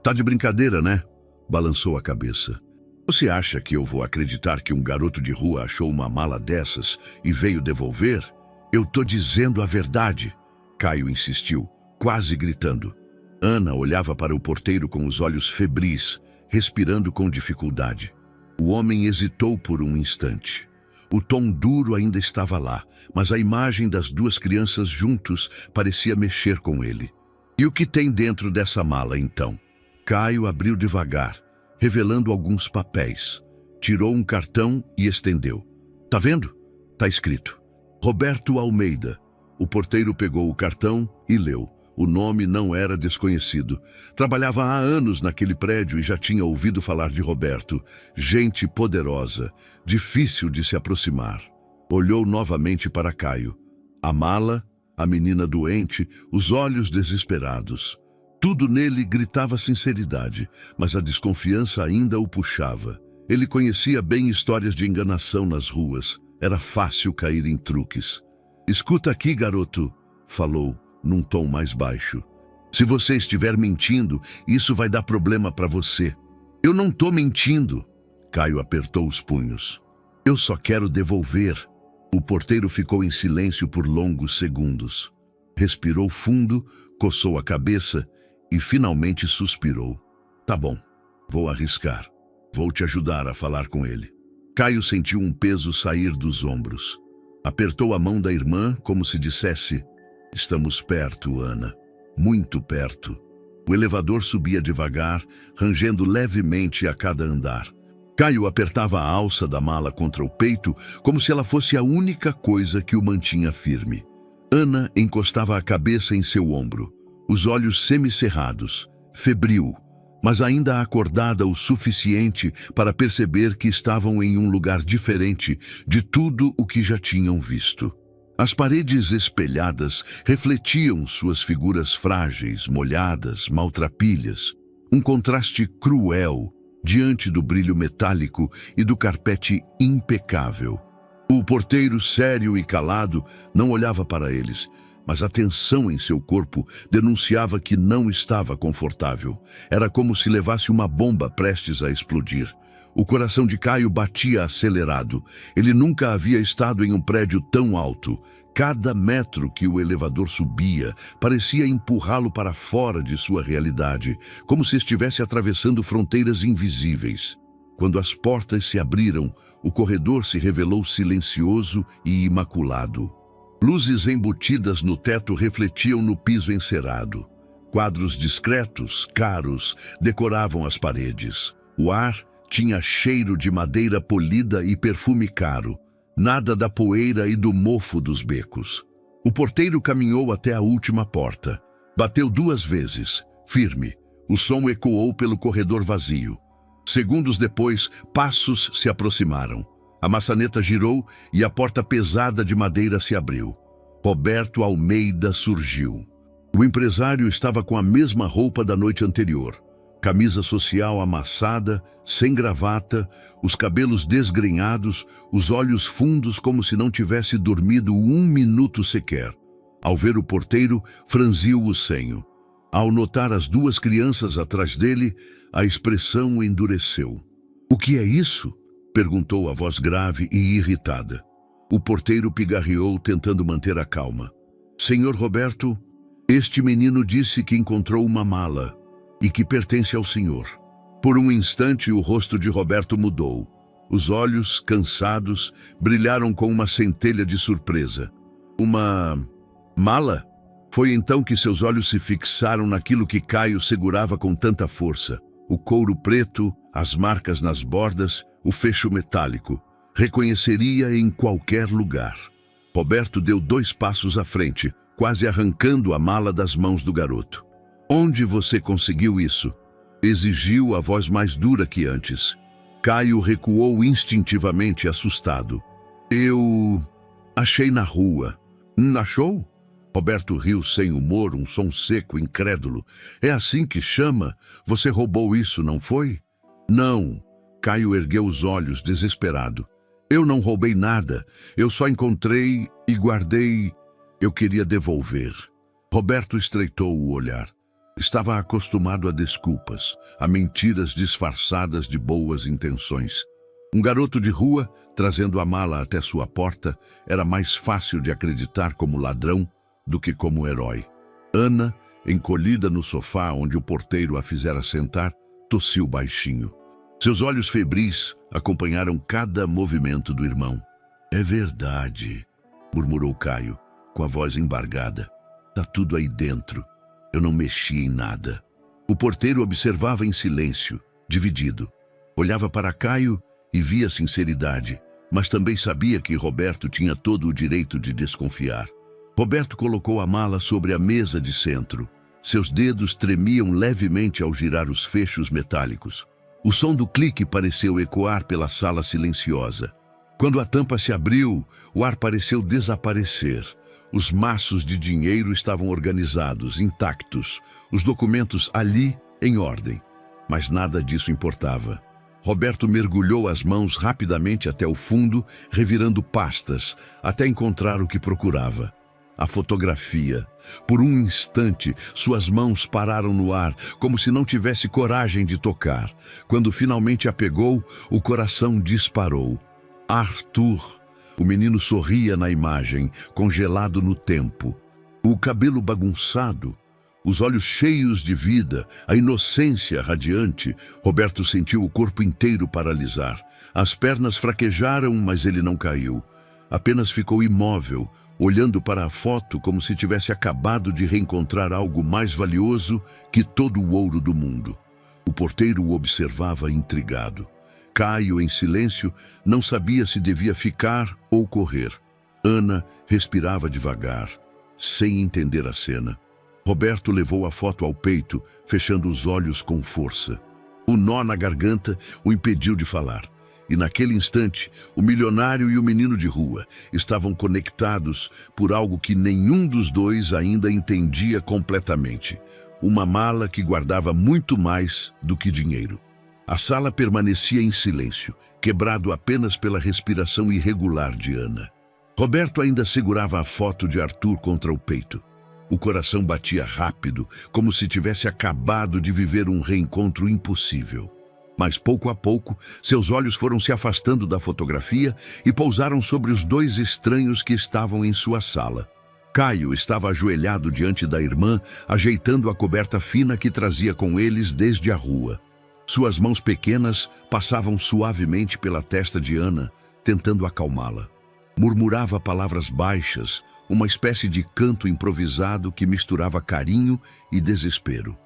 Tá de brincadeira, né? Balançou a cabeça. Você acha que eu vou acreditar que um garoto de rua achou uma mala dessas e veio devolver? Eu tô dizendo a verdade. Caio insistiu, quase gritando. Ana olhava para o porteiro com os olhos febris, respirando com dificuldade. O homem hesitou por um instante. O tom duro ainda estava lá, mas a imagem das 2 crianças juntos parecia mexer com ele. E o que tem dentro dessa mala, então? Caio abriu devagar, revelando alguns papéis. Tirou um cartão e estendeu. Tá vendo? Tá escrito. Roberto Almeida. O porteiro pegou o cartão e leu. O nome não era desconhecido. Trabalhava há anos naquele prédio e já tinha ouvido falar de Roberto. Gente poderosa, difícil de se aproximar. Olhou novamente para Caio. A mala, a menina doente, os olhos desesperados. Tudo nele gritava sinceridade, mas a desconfiança ainda o puxava. Ele conhecia bem histórias de enganação nas ruas. Era fácil cair em truques. Escuta aqui, garoto, falou, num tom mais baixo. Se você estiver mentindo, isso vai dar problema para você. Eu não tô mentindo. Caio apertou os punhos. Eu só quero devolver. O porteiro ficou em silêncio por longos segundos. Respirou fundo, coçou a cabeça e finalmente suspirou. Tá bom, vou arriscar. Vou te ajudar a falar com ele. Caio sentiu um peso sair dos ombros. Apertou a mão da irmã como se dissesse: estamos perto, Ana. Muito perto. O elevador subia devagar, rangendo levemente a cada andar. Caio apertava a alça da mala contra o peito, como se ela fosse a única coisa que o mantinha firme. Ana encostava a cabeça em seu ombro, os olhos semicerrados, febril, mas ainda acordada o suficiente para perceber que estavam em um lugar diferente de tudo o que já tinham visto. As paredes espelhadas refletiam suas figuras frágeis, molhadas, maltrapilhas. Um contraste cruel diante do brilho metálico e do carpete impecável. O porteiro, sério e calado, não olhava para eles, mas a tensão em seu corpo denunciava que não estava confortável. Era como se levasse uma bomba prestes a explodir. O coração de Caio batia acelerado. Ele nunca havia estado em um prédio tão alto. Cada metro que o elevador subia parecia empurrá-lo para fora de sua realidade, como se estivesse atravessando fronteiras invisíveis. Quando as portas se abriram, o corredor se revelou silencioso e imaculado. Luzes embutidas no teto refletiam no piso encerado. Quadros discretos, caros, decoravam as paredes. O ar tinha cheiro de madeira polida e perfume caro, nada da poeira e do mofo dos becos. O porteiro caminhou até a última porta. Bateu 2 vezes, firme. O som ecoou pelo corredor vazio. Segundos depois, passos se aproximaram. A maçaneta girou e a porta pesada de madeira se abriu. Roberto Almeida surgiu. O empresário estava com a mesma roupa da noite anterior. Camisa social amassada, sem gravata, os cabelos desgrenhados, os olhos fundos como se não tivesse dormido 1 minuto sequer. Ao ver o porteiro, franziu o senho. Ao notar as 2 crianças atrás dele, a expressão endureceu. "O que é isso?" perguntou a voz grave e irritada. O porteiro pigarreou, tentando manter a calma. "Senhor Roberto, este menino disse que encontrou uma mala e que pertence ao senhor." Por um instante, o rosto de Roberto mudou. Os olhos, cansados, brilharam com uma centelha de surpresa. "Uma mala?" Foi então que seus olhos se fixaram naquilo que Caio segurava com tanta força. O couro preto, as marcas nas bordas, o fecho metálico. Reconheceria em qualquer lugar. Roberto deu 2 passos à frente, quase arrancando a mala das mãos do garoto. "Onde você conseguiu isso?" exigiu a voz mais dura que antes. Caio recuou instintivamente, assustado. "Eu achei na rua." "Achou?" Roberto riu sem humor, um som seco, incrédulo. "É assim que chama? Você roubou isso, não foi?" "Não." Caio ergueu os olhos, desesperado. "Eu não roubei nada. Eu só encontrei e guardei. Eu queria devolver." Roberto estreitou o olhar. Estava acostumado a desculpas, a mentiras disfarçadas de boas intenções. Um garoto de rua, trazendo a mala até sua porta, era mais fácil de acreditar como ladrão do que como herói. Ana, encolhida no sofá onde o porteiro a fizera sentar, tossiu baixinho. Seus olhos febris acompanharam cada movimento do irmão. "É verdade", murmurou Caio, com a voz embargada. "Tá tudo aí dentro. Eu não mexi em nada." O porteiro observava em silêncio, dividido. Olhava para Caio e via sinceridade, mas também sabia que Roberto tinha todo o direito de desconfiar. Roberto colocou a mala sobre a mesa de centro. Seus dedos tremiam levemente ao girar os fechos metálicos. O som do clique pareceu ecoar pela sala silenciosa. Quando a tampa se abriu, o ar pareceu desaparecer. Os maços de dinheiro estavam organizados, intactos. Os documentos ali, em ordem. Mas nada disso importava. Roberto mergulhou as mãos rapidamente até o fundo, revirando pastas, até encontrar o que procurava. A fotografia. Por um instante, suas mãos pararam no ar, como se não tivesse coragem de tocar. Quando finalmente a pegou, o coração disparou. Arthur. O menino sorria na imagem, congelado no tempo. O cabelo bagunçado, os olhos cheios de vida, a inocência radiante. Roberto sentiu o corpo inteiro paralisar. As pernas fraquejaram, mas ele não caiu. Apenas ficou imóvel, olhando para a foto como se tivesse acabado de reencontrar algo mais valioso que todo o ouro do mundo. O porteiro o observava intrigado. Caio, em silêncio, não sabia se devia ficar ou correr. Ana respirava devagar, sem entender a cena. Roberto levou a foto ao peito, fechando os olhos com força. O nó na garganta o impediu de falar. E naquele instante, o milionário e o menino de rua estavam conectados por algo que nenhum dos dois ainda entendia completamente. Uma mala que guardava muito mais do que dinheiro. A sala permanecia em silêncio, quebrado apenas pela respiração irregular de Ana. Roberto ainda segurava a foto de Arthur contra o peito. O coração batia rápido, como se tivesse acabado de viver um reencontro impossível. Mas pouco a pouco, seus olhos foram se afastando da fotografia e pousaram sobre os dois estranhos que estavam em sua sala. Caio estava ajoelhado diante da irmã, ajeitando a coberta fina que trazia com eles desde a rua. Suas mãos pequenas passavam suavemente pela testa de Ana, tentando acalmá-la. Murmurava palavras baixas, uma espécie de canto improvisado que misturava carinho e desespero.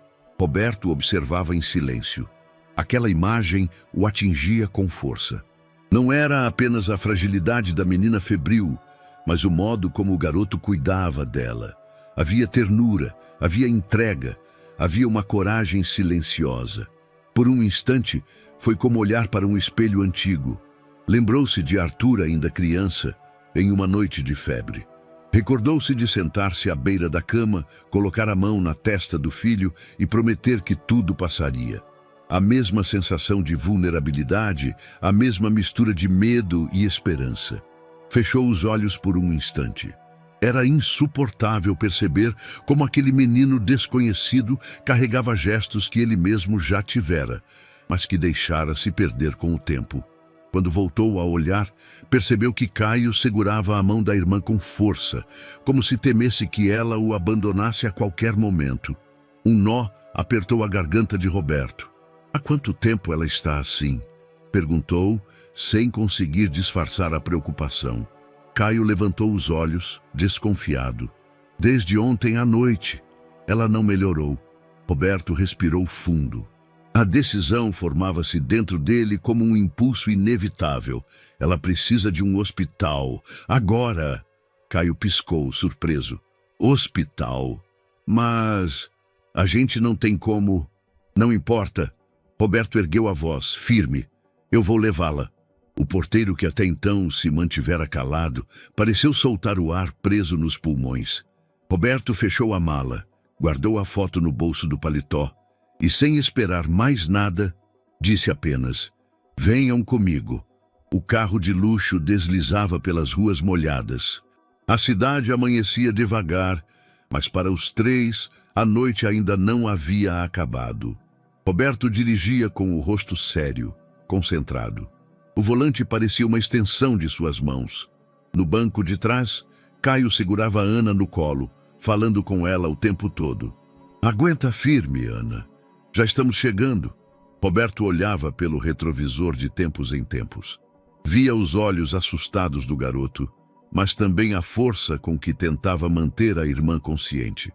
Roberto observava em silêncio. Aquela imagem o atingia com força. Não era apenas a fragilidade da menina febril, mas o modo como o garoto cuidava dela. Havia ternura, havia entrega, havia uma coragem silenciosa. Por um instante, foi como olhar para um espelho antigo. Lembrou-se de Arthur ainda criança, em uma noite de febre. Recordou-se de sentar-se à beira da cama, colocar a mão na testa do filho e prometer que tudo passaria. A mesma sensação de vulnerabilidade, a mesma mistura de medo e esperança. Fechou os olhos por um instante. Era insuportável perceber como aquele menino desconhecido carregava gestos que ele mesmo já tivera, mas que deixara se perder com o tempo. Quando voltou a olhar, percebeu que Caio segurava a mão da irmã com força, como se temesse que ela o abandonasse a qualquer momento. Um nó apertou a garganta de Roberto. Há quanto tempo ela está assim? Perguntou, sem conseguir disfarçar a preocupação. Caio levantou os olhos, desconfiado. Desde ontem à noite. Ela não melhorou. Roberto respirou fundo. A decisão formava-se dentro dele como um impulso inevitável. Ela precisa de um hospital. Agora! Caio piscou, surpreso. Hospital? Mas a gente não tem como... Não importa. Roberto ergueu a voz, firme. Eu vou levá-la. O porteiro, que até então se mantivera calado, pareceu soltar o ar preso nos pulmões. Roberto fechou a mala, guardou a foto no bolso do paletó e, sem esperar mais nada, disse apenas: venham comigo. O carro de luxo deslizava pelas ruas molhadas. A cidade amanhecia devagar, mas para os três a noite ainda não havia acabado. Roberto dirigia com o rosto sério, concentrado. O volante parecia uma extensão de suas mãos. No banco de trás, Caio segurava Ana no colo, falando com ela o tempo todo. Aguenta firme, Ana. Já estamos chegando. Roberto olhava pelo retrovisor de tempos em tempos. Via os olhos assustados do garoto, mas também a força com que tentava manter a irmã consciente.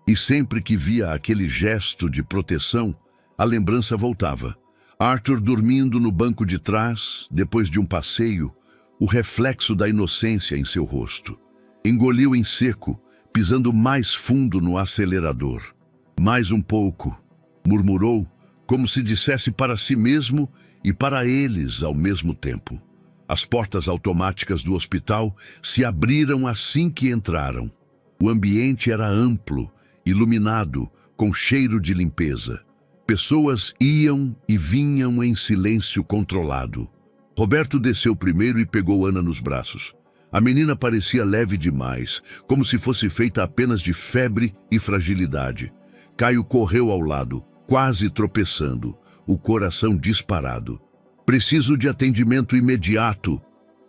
E sempre que via aquele gesto de proteção, a lembrança voltava. Arthur dormindo no banco de trás, depois de um passeio, o reflexo da inocência em seu rosto. Engoliu em seco, pisando mais fundo no acelerador. Mais um pouco, murmurou, como se dissesse para si mesmo e para eles ao mesmo tempo. As portas automáticas do hospital se abriram assim que entraram. O ambiente era amplo, iluminado, com cheiro de limpeza. Pessoas iam e vinham em silêncio controlado. Roberto desceu primeiro e pegou Ana nos braços. A menina parecia leve demais, como se fosse feita apenas de febre e fragilidade. Caio correu ao lado, quase tropeçando, o coração disparado. Preciso de atendimento imediato,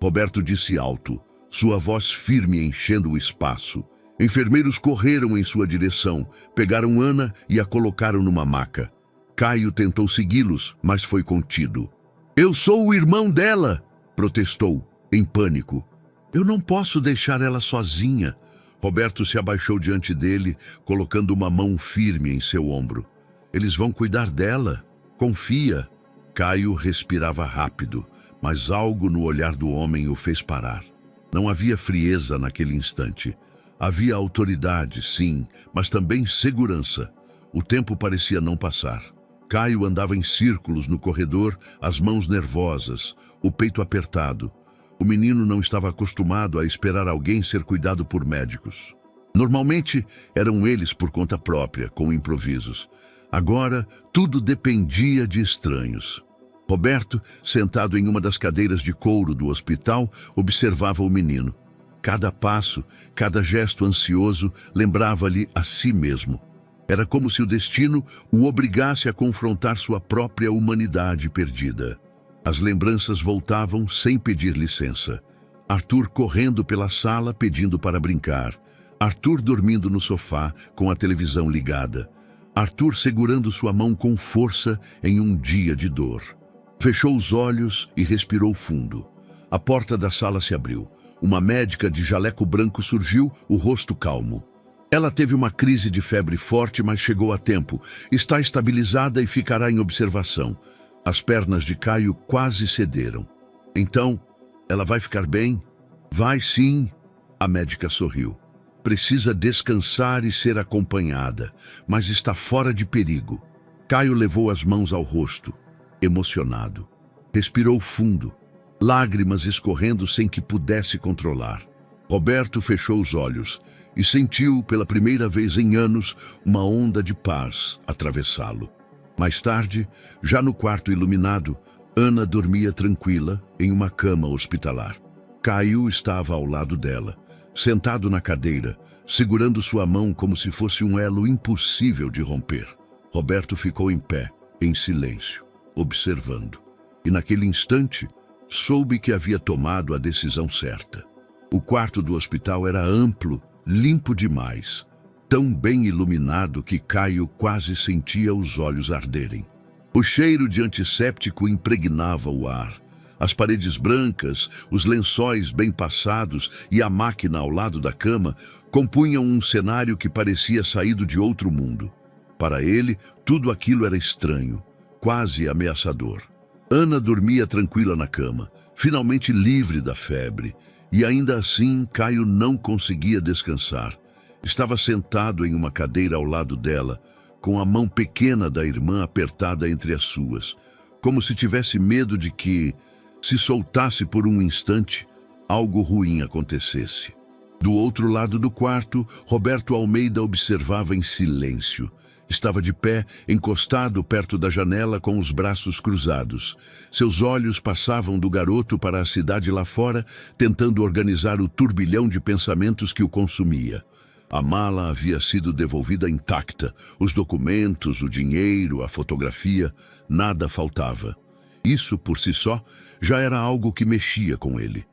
Roberto disse alto, sua voz firme enchendo o espaço. Enfermeiros correram em sua direção, pegaram Ana e a colocaram numa maca. Caio tentou segui-los, mas foi contido. Eu sou o irmão dela, protestou, em pânico. Eu não posso deixar ela sozinha. Roberto se abaixou diante dele, colocando uma mão firme em seu ombro. Eles vão cuidar dela. Confia. Caio respirava rápido, mas algo no olhar do homem o fez parar. Não havia frieza naquele instante. Havia autoridade, sim, mas também segurança. O tempo parecia não passar. Caio andava em círculos no corredor, as mãos nervosas, o peito apertado. O menino não estava acostumado a esperar alguém ser cuidado por médicos. Normalmente, eram eles por conta própria, com improvisos. Agora, tudo dependia de estranhos. Roberto, sentado em uma das cadeiras de couro do hospital, observava o menino. Cada passo, cada gesto ansioso lembrava-lhe a si mesmo. Era como se o destino o obrigasse a confrontar sua própria humanidade perdida. As lembranças voltavam sem pedir licença. Arthur correndo pela sala pedindo para brincar. Arthur dormindo no sofá com a televisão ligada. Arthur segurando sua mão com força em um dia de dor. Fechou os olhos e respirou fundo. A porta da sala se abriu. Uma médica de jaleco branco surgiu, o rosto calmo. Ela teve uma crise de febre forte, mas chegou a tempo. Está estabilizada e ficará em observação. As pernas de Caio quase cederam. Então, ela vai ficar bem? Vai sim, a médica sorriu. Precisa descansar e ser acompanhada, mas está fora de perigo. Caio levou as mãos ao rosto, emocionado. Respirou fundo, lágrimas escorrendo sem que pudesse controlar. Roberto fechou os olhos e sentiu, pela primeira vez em anos, uma onda de paz atravessá-lo. Mais tarde, já no quarto iluminado, Ana dormia tranquila em uma cama hospitalar. Caio estava ao lado dela, sentado na cadeira, segurando sua mão como se fosse um elo impossível de romper. Roberto ficou em pé, em silêncio, observando. E naquele instante, soube que havia tomado a decisão certa. O quarto do hospital era amplo, limpo demais, tão bem iluminado que Caio quase sentia os olhos arderem. O cheiro de antisséptico impregnava o ar. As paredes brancas, os lençóis bem passados e a máquina ao lado da cama compunham um cenário que parecia saído de outro mundo. Para ele, tudo aquilo era estranho, quase ameaçador. Ana dormia tranquila na cama, finalmente livre da febre, e ainda assim Caio não conseguia descansar. Estava sentado em uma cadeira ao lado dela, com a mão pequena da irmã apertada entre as suas, como se tivesse medo de que, se soltasse por um instante, algo ruim acontecesse. Do outro lado do quarto, Roberto Almeida observava em silêncio. Estava de pé, encostado perto da janela com os braços cruzados. Seus olhos passavam do garoto para a cidade lá fora, tentando organizar o turbilhão de pensamentos que o consumia. A mala havia sido devolvida intacta. Os documentos, o dinheiro, a fotografia, nada faltava. Isso, por si só, já era algo que mexia com ele.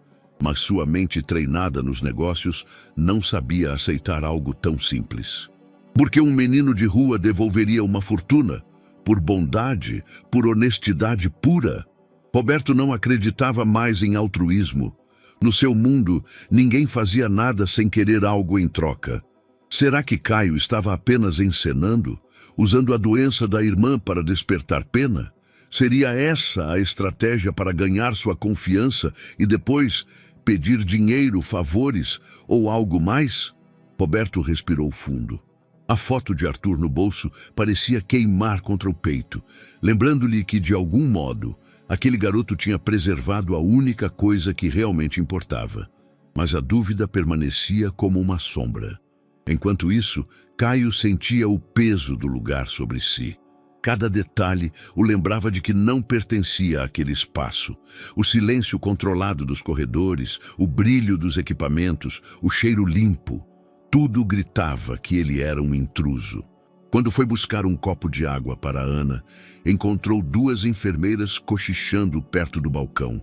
Mas sua mente treinada nos negócios não sabia aceitar algo tão simples. Porque um menino de rua devolveria uma fortuna? Por bondade? Por honestidade pura? Roberto não acreditava mais em altruísmo. No seu mundo, ninguém fazia nada sem querer algo em troca. Será que Caio estava apenas encenando, usando a doença da irmã para despertar pena? Seria essa a estratégia para ganhar sua confiança e depois pedir dinheiro, favores ou algo mais? Roberto respirou fundo. A foto de Arthur no bolso parecia queimar contra o peito, lembrando-lhe que, de algum modo, aquele garoto tinha preservado a única coisa que realmente importava. Mas a dúvida permanecia como uma sombra. Enquanto isso, Caio sentia o peso do lugar sobre si. Cada detalhe o lembrava de que não pertencia àquele espaço. O silêncio controlado dos corredores, o brilho dos equipamentos, o cheiro limpo. Tudo gritava que ele era um intruso. Quando foi buscar um copo de água para Ana, encontrou duas enfermeiras cochichando perto do balcão.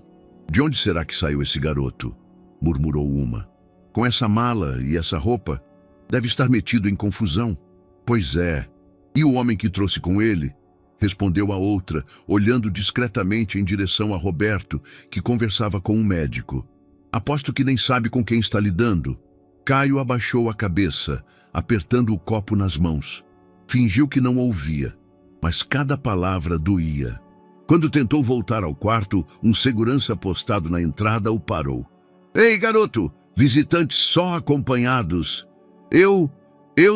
"De onde será que saiu esse garoto?" murmurou uma. "Com essa mala e essa roupa, deve estar metido em confusão." "Pois é. E o homem que trouxe com ele?" respondeu a outra, olhando discretamente em direção a Roberto, que conversava com um médico. "Aposto que nem sabe com quem está lidando." Caio abaixou a cabeça, apertando o copo nas mãos. Fingiu que não ouvia, mas cada palavra doía. Quando tentou voltar ao quarto, um segurança postado na entrada o parou. "Ei, garoto! Visitantes só acompanhados." Eu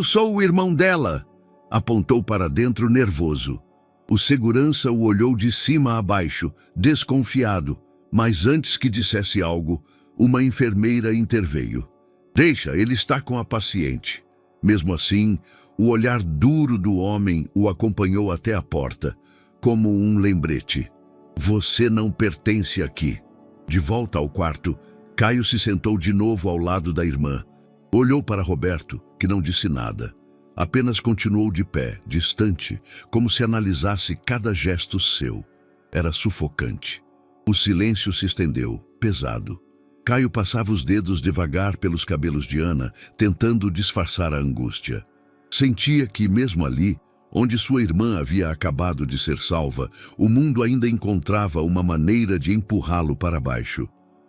sou o irmão dela." Apontou para dentro nervoso. O segurança o olhou de cima a baixo, desconfiado, mas antes que dissesse algo, uma enfermeira interveio. Deixa, ele está com a paciente. Mesmo assim, o olhar duro do homem o acompanhou até a porta, como um lembrete. Você não pertence aqui. De volta ao quarto, Caio se sentou de novo ao lado da irmã. Olhou para Roberto, que não disse nada. Apenas continuou de pé, distante, como se analisasse cada gesto seu. Era sufocante. O silêncio se estendeu, pesado. Caio passava os dedos devagar pelos cabelos de Ana, tentando disfarçar a angústia. Sentia que, mesmo ali, onde sua irmã havia acabado de ser salva, o mundo ainda encontrava uma maneira de empurrá-lo para baixo.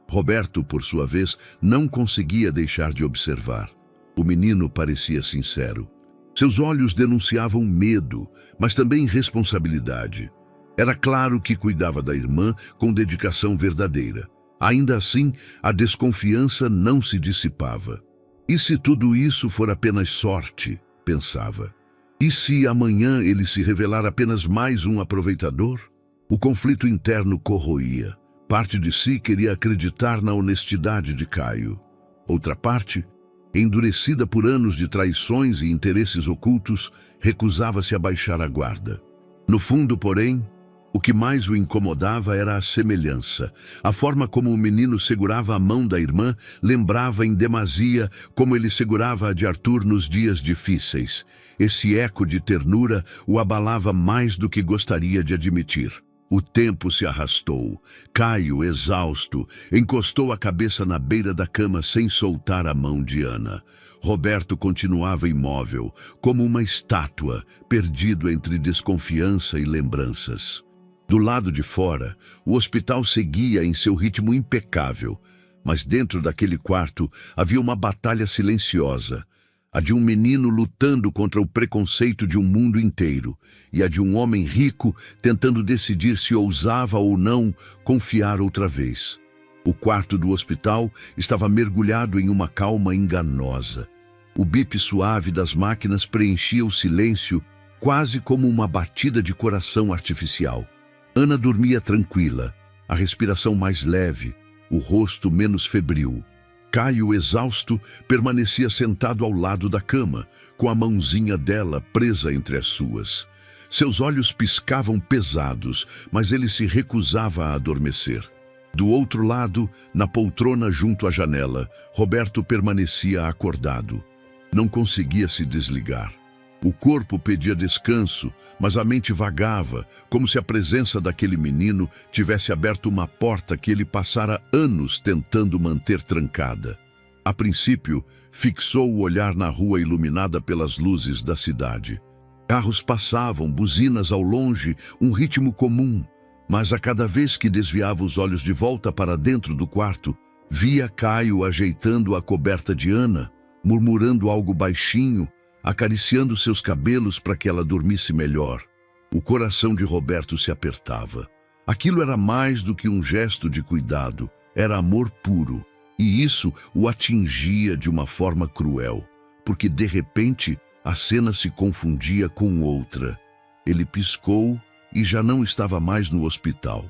Roberto, por sua vez, não conseguia deixar de observar. O menino parecia sincero. Seus olhos denunciavam medo, mas também responsabilidade. Era claro que cuidava da irmã com dedicação verdadeira. Ainda assim, a desconfiança não se dissipava. E se tudo isso for apenas sorte, pensava. E se amanhã ele se revelar apenas mais um aproveitador? O conflito interno corroía. Parte de si queria acreditar na honestidade de Caio. Outra parte, endurecida por anos de traições e interesses ocultos, recusava-se a baixar a guarda. No fundo, porém, o que mais o incomodava era a semelhança. A forma como o menino segurava a mão da irmã lembrava em demasia como ele segurava a de Arthur nos dias difíceis. Esse eco de ternura o abalava mais do que gostaria de admitir. O tempo se arrastou. Caio, exausto, encostou a cabeça na beira da cama sem soltar a mão de Ana. Roberto continuava imóvel, como uma estátua, perdido entre desconfiança e lembranças. Do lado de fora, o hospital seguia em seu ritmo impecável, mas dentro daquele quarto havia uma batalha silenciosa, a de um menino lutando contra o preconceito de um mundo inteiro, e a de um homem rico tentando decidir se ousava ou não confiar outra vez. O quarto do hospital estava mergulhado em uma calma enganosa. O bip suave das máquinas preenchia o silêncio, quase como uma batida de coração artificial. Ana dormia tranquila, a respiração mais leve, o rosto menos febril. Caio, exausto, permanecia sentado ao lado da cama, com a mãozinha dela presa entre as suas. Seus olhos piscavam pesados, mas ele se recusava a adormecer. Do outro lado, na poltrona junto à janela, Roberto permanecia acordado. Não conseguia se desligar. O corpo pedia descanso, mas a mente vagava, como se a presença daquele menino tivesse aberto uma porta que ele passara anos tentando manter trancada. A princípio, fixou o olhar na rua iluminada pelas luzes da cidade. Carros passavam, buzinas ao longe, um ritmo comum, mas a cada vez que desviava os olhos de volta para dentro do quarto, via Caio ajeitando a coberta de Ana, murmurando algo baixinho, acariciando seus cabelos para que ela dormisse melhor. O coração de Roberto se apertava. Aquilo era mais do que um gesto de cuidado, era amor puro. E isso o atingia de uma forma cruel, porque de repente a cena se confundia com outra. Ele piscou e já não estava mais no hospital.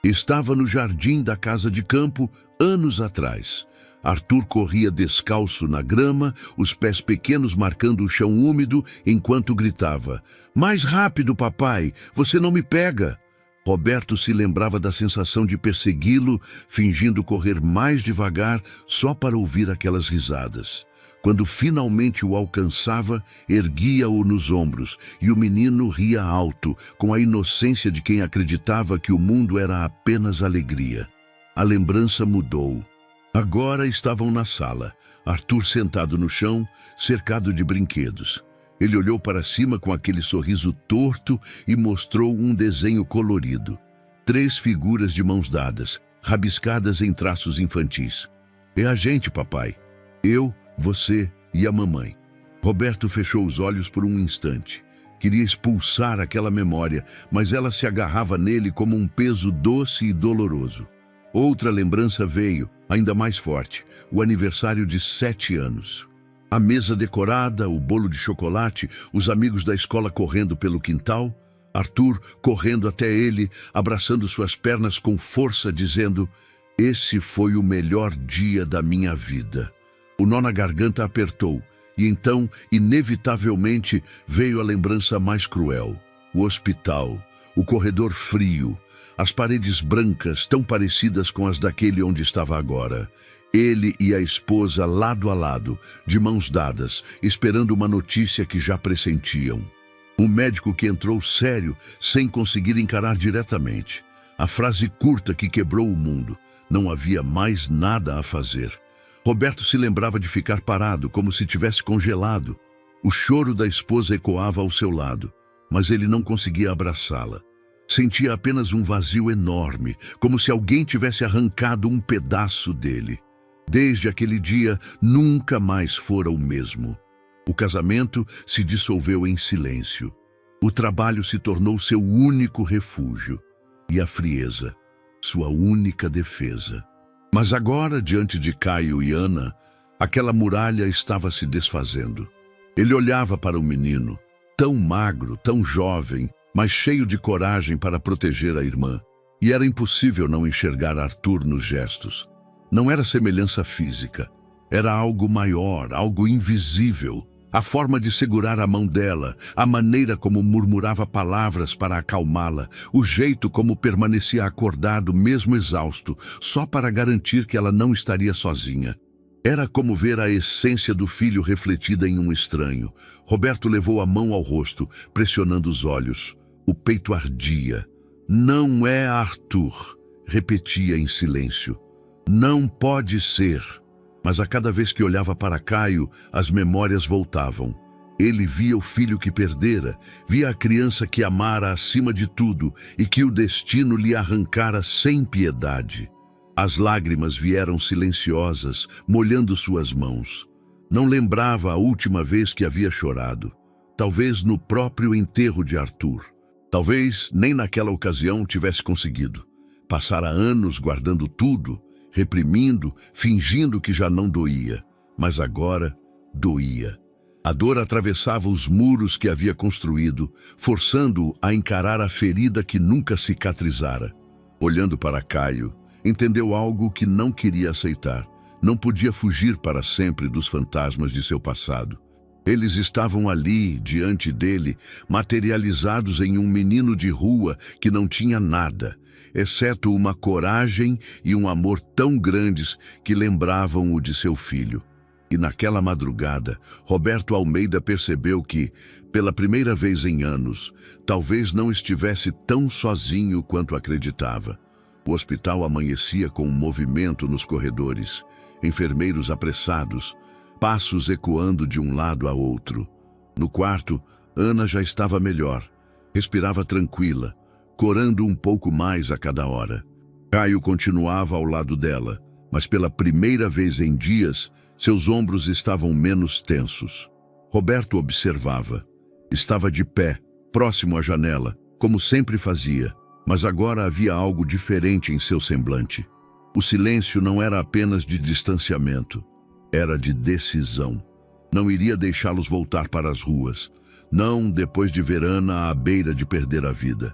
Estava no jardim da casa de campo anos atrás. Arthur corria descalço na grama, os pés pequenos marcando o chão úmido, enquanto gritava: "Mais rápido, papai! Você não me pega!" Roberto se lembrava da sensação de persegui-lo, fingindo correr mais devagar só para ouvir aquelas risadas. Quando finalmente o alcançava, erguia-o nos ombros, e o menino ria alto, com a inocência de quem acreditava que o mundo era apenas alegria. A lembrança mudou. Agora estavam na sala, Arthur sentado no chão, cercado de brinquedos. Ele olhou para cima com aquele sorriso torto e mostrou um desenho colorido. 3 figuras de mãos dadas, rabiscadas em traços infantis. "É a gente, papai. Eu, você e a mamãe." Roberto fechou os olhos por um instante. Queria expulsar aquela memória, mas ela se agarrava nele como um peso doce e doloroso. Outra lembrança veio, ainda mais forte, o aniversário de 7 anos. A mesa decorada, o bolo de chocolate, os amigos da escola correndo pelo quintal. Arthur correndo até ele, abraçando suas pernas com força, dizendo: "Esse foi o melhor dia da minha vida." O nó na garganta apertou, e então, inevitavelmente, veio a lembrança mais cruel. O hospital, o corredor frio, as paredes brancas tão parecidas com as daquele onde estava agora. Ele e a esposa lado a lado, de mãos dadas, esperando uma notícia que já pressentiam. O médico que entrou sério, sem conseguir encarar diretamente. A frase curta que quebrou o mundo. Não havia mais nada a fazer. Roberto se lembrava de ficar parado, como se tivesse congelado. O choro da esposa ecoava ao seu lado, mas ele não conseguia abraçá-la. Sentia apenas um vazio enorme, como se alguém tivesse arrancado um pedaço dele. Desde aquele dia, nunca mais fora o mesmo. O casamento se dissolveu em silêncio. O trabalho se tornou seu único refúgio. E a frieza, sua única defesa. Mas agora, diante de Caio e Ana, aquela muralha estava se desfazendo. Ele olhava para o menino, tão magro, tão jovem, mas cheio de coragem para proteger a irmã. E era impossível não enxergar Arthur nos gestos. Não era semelhança física. Era algo maior, algo invisível. A forma de segurar a mão dela, a maneira como murmurava palavras para acalmá-la, o jeito como permanecia acordado mesmo exausto, só para garantir que ela não estaria sozinha. Era como ver a essência do filho refletida em um estranho. Roberto levou a mão ao rosto, pressionando os olhos. O peito ardia. "Não é Arthur", repetia em silêncio. "Não pode ser." Mas a cada vez que olhava para Caio, as memórias voltavam. Ele via o filho que perdera, via a criança que amara acima de tudo e que o destino lhe arrancara sem piedade. As lágrimas vieram silenciosas, molhando suas mãos. Não lembrava a última vez que havia chorado. Talvez no próprio enterro de Arthur. Talvez nem naquela ocasião tivesse conseguido. Passara anos guardando tudo, reprimindo, fingindo que já não doía. Mas agora doía. A dor atravessava os muros que havia construído, forçando-o a encarar a ferida que nunca cicatrizara. Olhando para Caio, entendeu algo que não queria aceitar. Não podia fugir para sempre dos fantasmas de seu passado. Eles estavam ali, diante dele, materializados em um menino de rua que não tinha nada, exceto uma coragem e um amor tão grandes que lembravam o de seu filho. E naquela madrugada, Roberto Almeida percebeu que, pela primeira vez em anos, talvez não estivesse tão sozinho quanto acreditava. O hospital amanhecia com um movimento nos corredores, enfermeiros apressados, passos ecoando de um lado a outro. No quarto, Ana já estava melhor, respirava tranquila, corando um pouco mais a cada hora. Caio continuava ao lado dela, mas pela primeira vez em dias, seus ombros estavam menos tensos. Roberto observava. Estava de pé, próximo à janela, como sempre fazia, mas agora havia algo diferente em seu semblante. O silêncio não era apenas de distanciamento, era de decisão. Não iria deixá-los voltar para as ruas. Não depois de ver Ana à beira de perder a vida.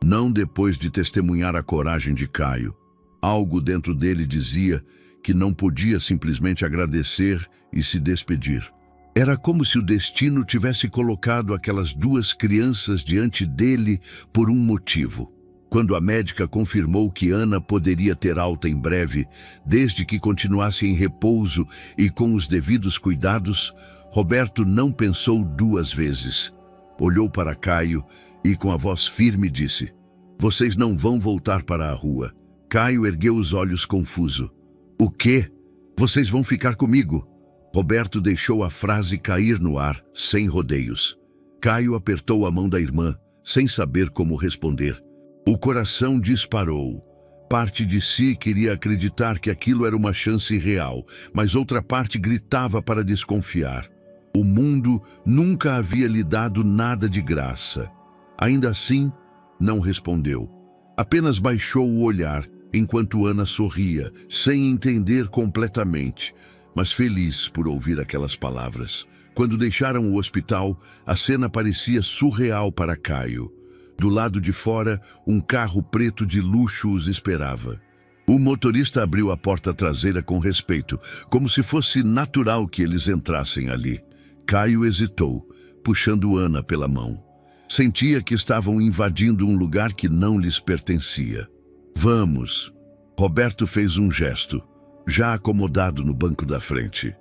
Não depois de testemunhar a coragem de Caio. Algo dentro dele dizia que não podia simplesmente agradecer e se despedir. Era como se o destino tivesse colocado aquelas duas crianças diante dele por um motivo. Quando a médica confirmou que Ana poderia ter alta em breve, desde que continuasse em repouso e com os devidos cuidados, Roberto não pensou duas vezes. Olhou para Caio e com a voz firme disse: "Vocês não vão voltar para a rua." Caio ergueu os olhos confuso. "O quê? Vocês vão ficar comigo?" Roberto deixou a frase cair no ar, sem rodeios. Caio apertou a mão da irmã, sem saber como responder. O coração disparou. Parte de si queria acreditar que aquilo era uma chance real, mas outra parte gritava para desconfiar. O mundo nunca havia lhe dado nada de graça. Ainda assim, não respondeu. Apenas baixou o olhar, enquanto Ana sorria, sem entender completamente, mas feliz por ouvir aquelas palavras. Quando deixaram o hospital, a cena parecia surreal para Caio. Do lado de fora, um carro preto de luxo os esperava. O motorista abriu a porta traseira com respeito, como se fosse natural que eles entrassem ali. Caio hesitou, puxando Ana pela mão. Sentia que estavam invadindo um lugar que não lhes pertencia. Vamos. Roberto fez um gesto, já acomodado no banco da frente.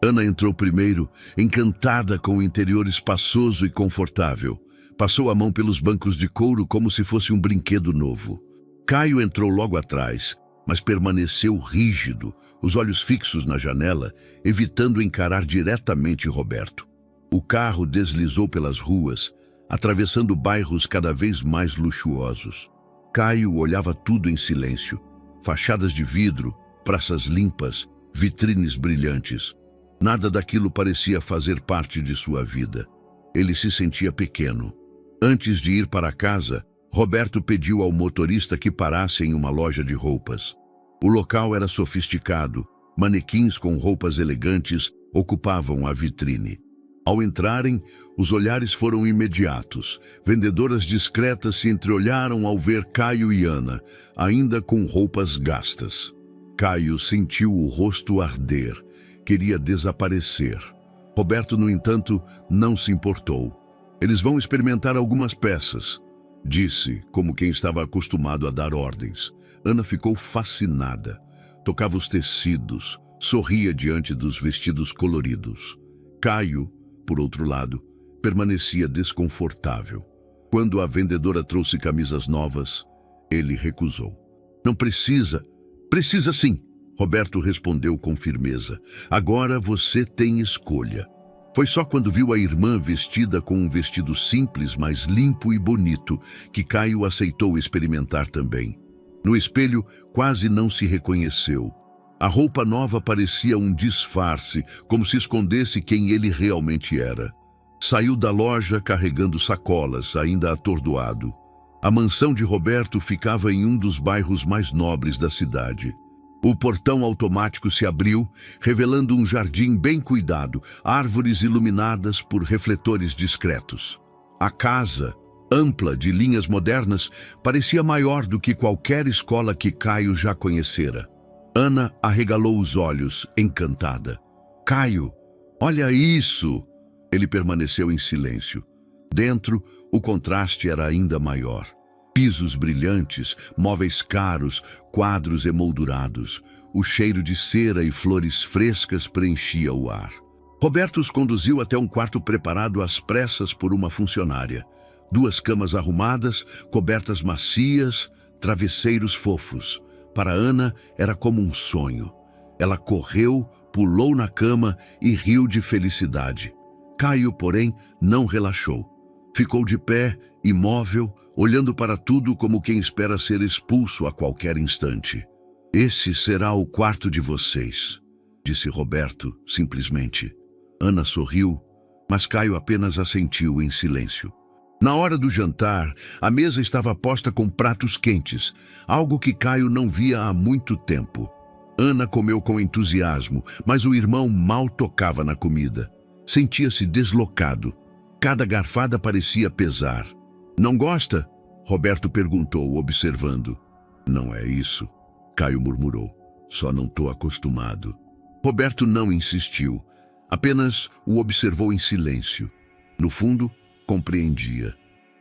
Ana entrou primeiro, encantada com o interior espaçoso e confortável. Passou a mão pelos bancos de couro como se fosse um brinquedo novo. Caio entrou logo atrás, mas permaneceu rígido, os olhos fixos na janela, evitando encarar diretamente Roberto. O carro deslizou pelas ruas, atravessando bairros cada vez mais luxuosos. Caio olhava tudo em silêncio. Fachadas de vidro, praças limpas, vitrines brilhantes. Nada daquilo parecia fazer parte de sua vida. Ele se sentia pequeno. Antes de ir para casa, Roberto pediu ao motorista que parasse em uma loja de roupas. O local era sofisticado. Manequins com roupas elegantes ocupavam a vitrine. Ao entrarem, os olhares foram imediatos. Vendedoras discretas se entreolharam ao ver Caio e Ana, ainda com roupas gastas. Caio sentiu o rosto arder. Queria desaparecer. Roberto, no entanto, não se importou. Eles vão experimentar algumas peças, disse, como quem estava acostumado a dar ordens. Ana ficou fascinada. Tocava os tecidos, sorria diante dos vestidos coloridos. Caio, por outro lado, permanecia desconfortável. Quando a vendedora trouxe camisas novas, ele recusou. Não precisa. Precisa sim, Roberto respondeu com firmeza. Agora você tem escolha. Foi só quando viu a irmã vestida com um vestido simples, mas limpo e bonito, que Caio aceitou experimentar também. No espelho, quase não se reconheceu. A roupa nova parecia um disfarce, como se escondesse quem ele realmente era. Saiu da loja carregando sacolas, ainda atordoado. A mansão de Roberto ficava em um dos bairros mais nobres da cidade. O portão automático se abriu, revelando um jardim bem cuidado, árvores iluminadas por refletores discretos. A casa, ampla de linhas modernas, parecia maior do que qualquer escola que Caio já conhecera. Ana arregalou os olhos, encantada. Caio, olha isso! Ele permaneceu em silêncio. Dentro, o contraste era ainda maior. Pisos brilhantes, móveis caros, quadros emoldurados. O cheiro de cera e flores frescas preenchia o ar. Roberto os conduziu até um quarto preparado às pressas por uma funcionária. 2 camas arrumadas, cobertas macias, travesseiros fofos. Para Ana, era como um sonho. Ela correu, pulou na cama e riu de felicidade. Caio, porém, não relaxou. Ficou de pé, imóvel, olhando para tudo como quem espera ser expulso a qualquer instante. Esse será o quarto de vocês, disse Roberto, simplesmente. Ana sorriu, mas Caio apenas assentiu em silêncio. Na hora do jantar, a mesa estava posta com pratos quentes, algo que Caio não via há muito tempo. Ana comeu com entusiasmo, mas o irmão mal tocava na comida. Sentia-se deslocado. Cada garfada parecia pesar. Não gosta? Roberto perguntou, observando. Não é isso, Caio murmurou. Só não estou acostumado. Roberto não insistiu, apenas o observou em silêncio. No fundo, compreendia.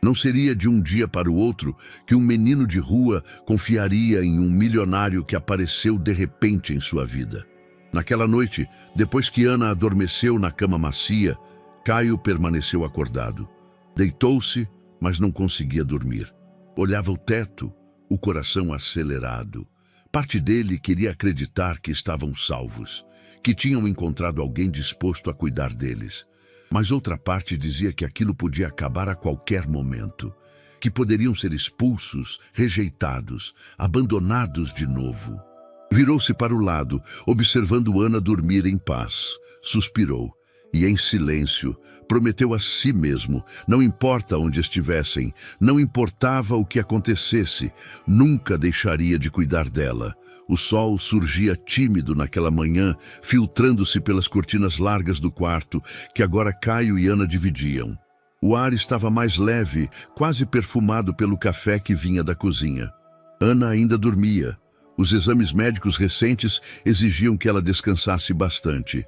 Não seria de um dia para o outro que um menino de rua confiaria em um milionário que apareceu de repente em sua vida. Naquela noite, depois que Ana adormeceu na cama macia, Caio permaneceu acordado. Deitou-se, mas não conseguia dormir. Olhava o teto, o coração acelerado. Parte dele queria acreditar que estavam salvos, que tinham encontrado alguém disposto a cuidar deles. Mas outra parte dizia que aquilo podia acabar a qualquer momento, que poderiam ser expulsos, rejeitados, abandonados de novo. Virou-se para o lado, observando Ana dormir em paz. Suspirou e, em silêncio, prometeu a si mesmo, não importa onde estivessem, não importava o que acontecesse, nunca deixaria de cuidar dela. O sol surgia tímido naquela manhã, filtrando-se pelas cortinas largas do quarto, que agora Caio e Ana dividiam. O ar estava mais leve, quase perfumado pelo café que vinha da cozinha. Ana ainda dormia. Os exames médicos recentes exigiam que ela descansasse bastante.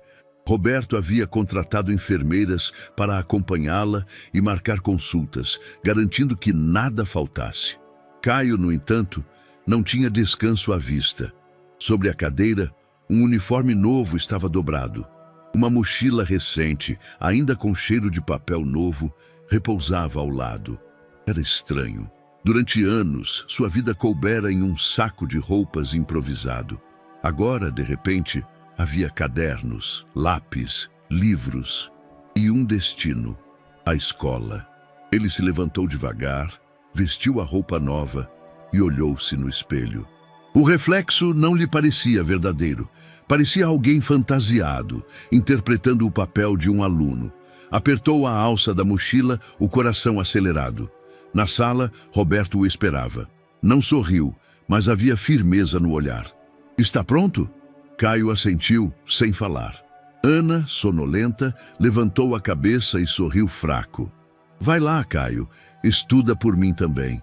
Roberto havia contratado enfermeiras para acompanhá-la e marcar consultas, garantindo que nada faltasse. Caio, no entanto, não tinha descanso à vista. Sobre a cadeira, um uniforme novo estava dobrado. Uma mochila recente, ainda com cheiro de papel novo, repousava ao lado. Era estranho. Durante anos, sua vida coubera em um saco de roupas improvisado. Agora, de repente, havia cadernos, lápis, livros e um destino: a escola. Ele se levantou devagar, vestiu a roupa nova e olhou-se no espelho. O reflexo não lhe parecia verdadeiro. Parecia alguém fantasiado, interpretando o papel de um aluno. Apertou a alça da mochila, o coração acelerado. Na sala, Roberto o esperava. Não sorriu, mas havia firmeza no olhar. Está pronto? Caio assentiu, sem falar. Ana, sonolenta, levantou a cabeça e sorriu fraco. Vai lá, Caio, estuda por mim também.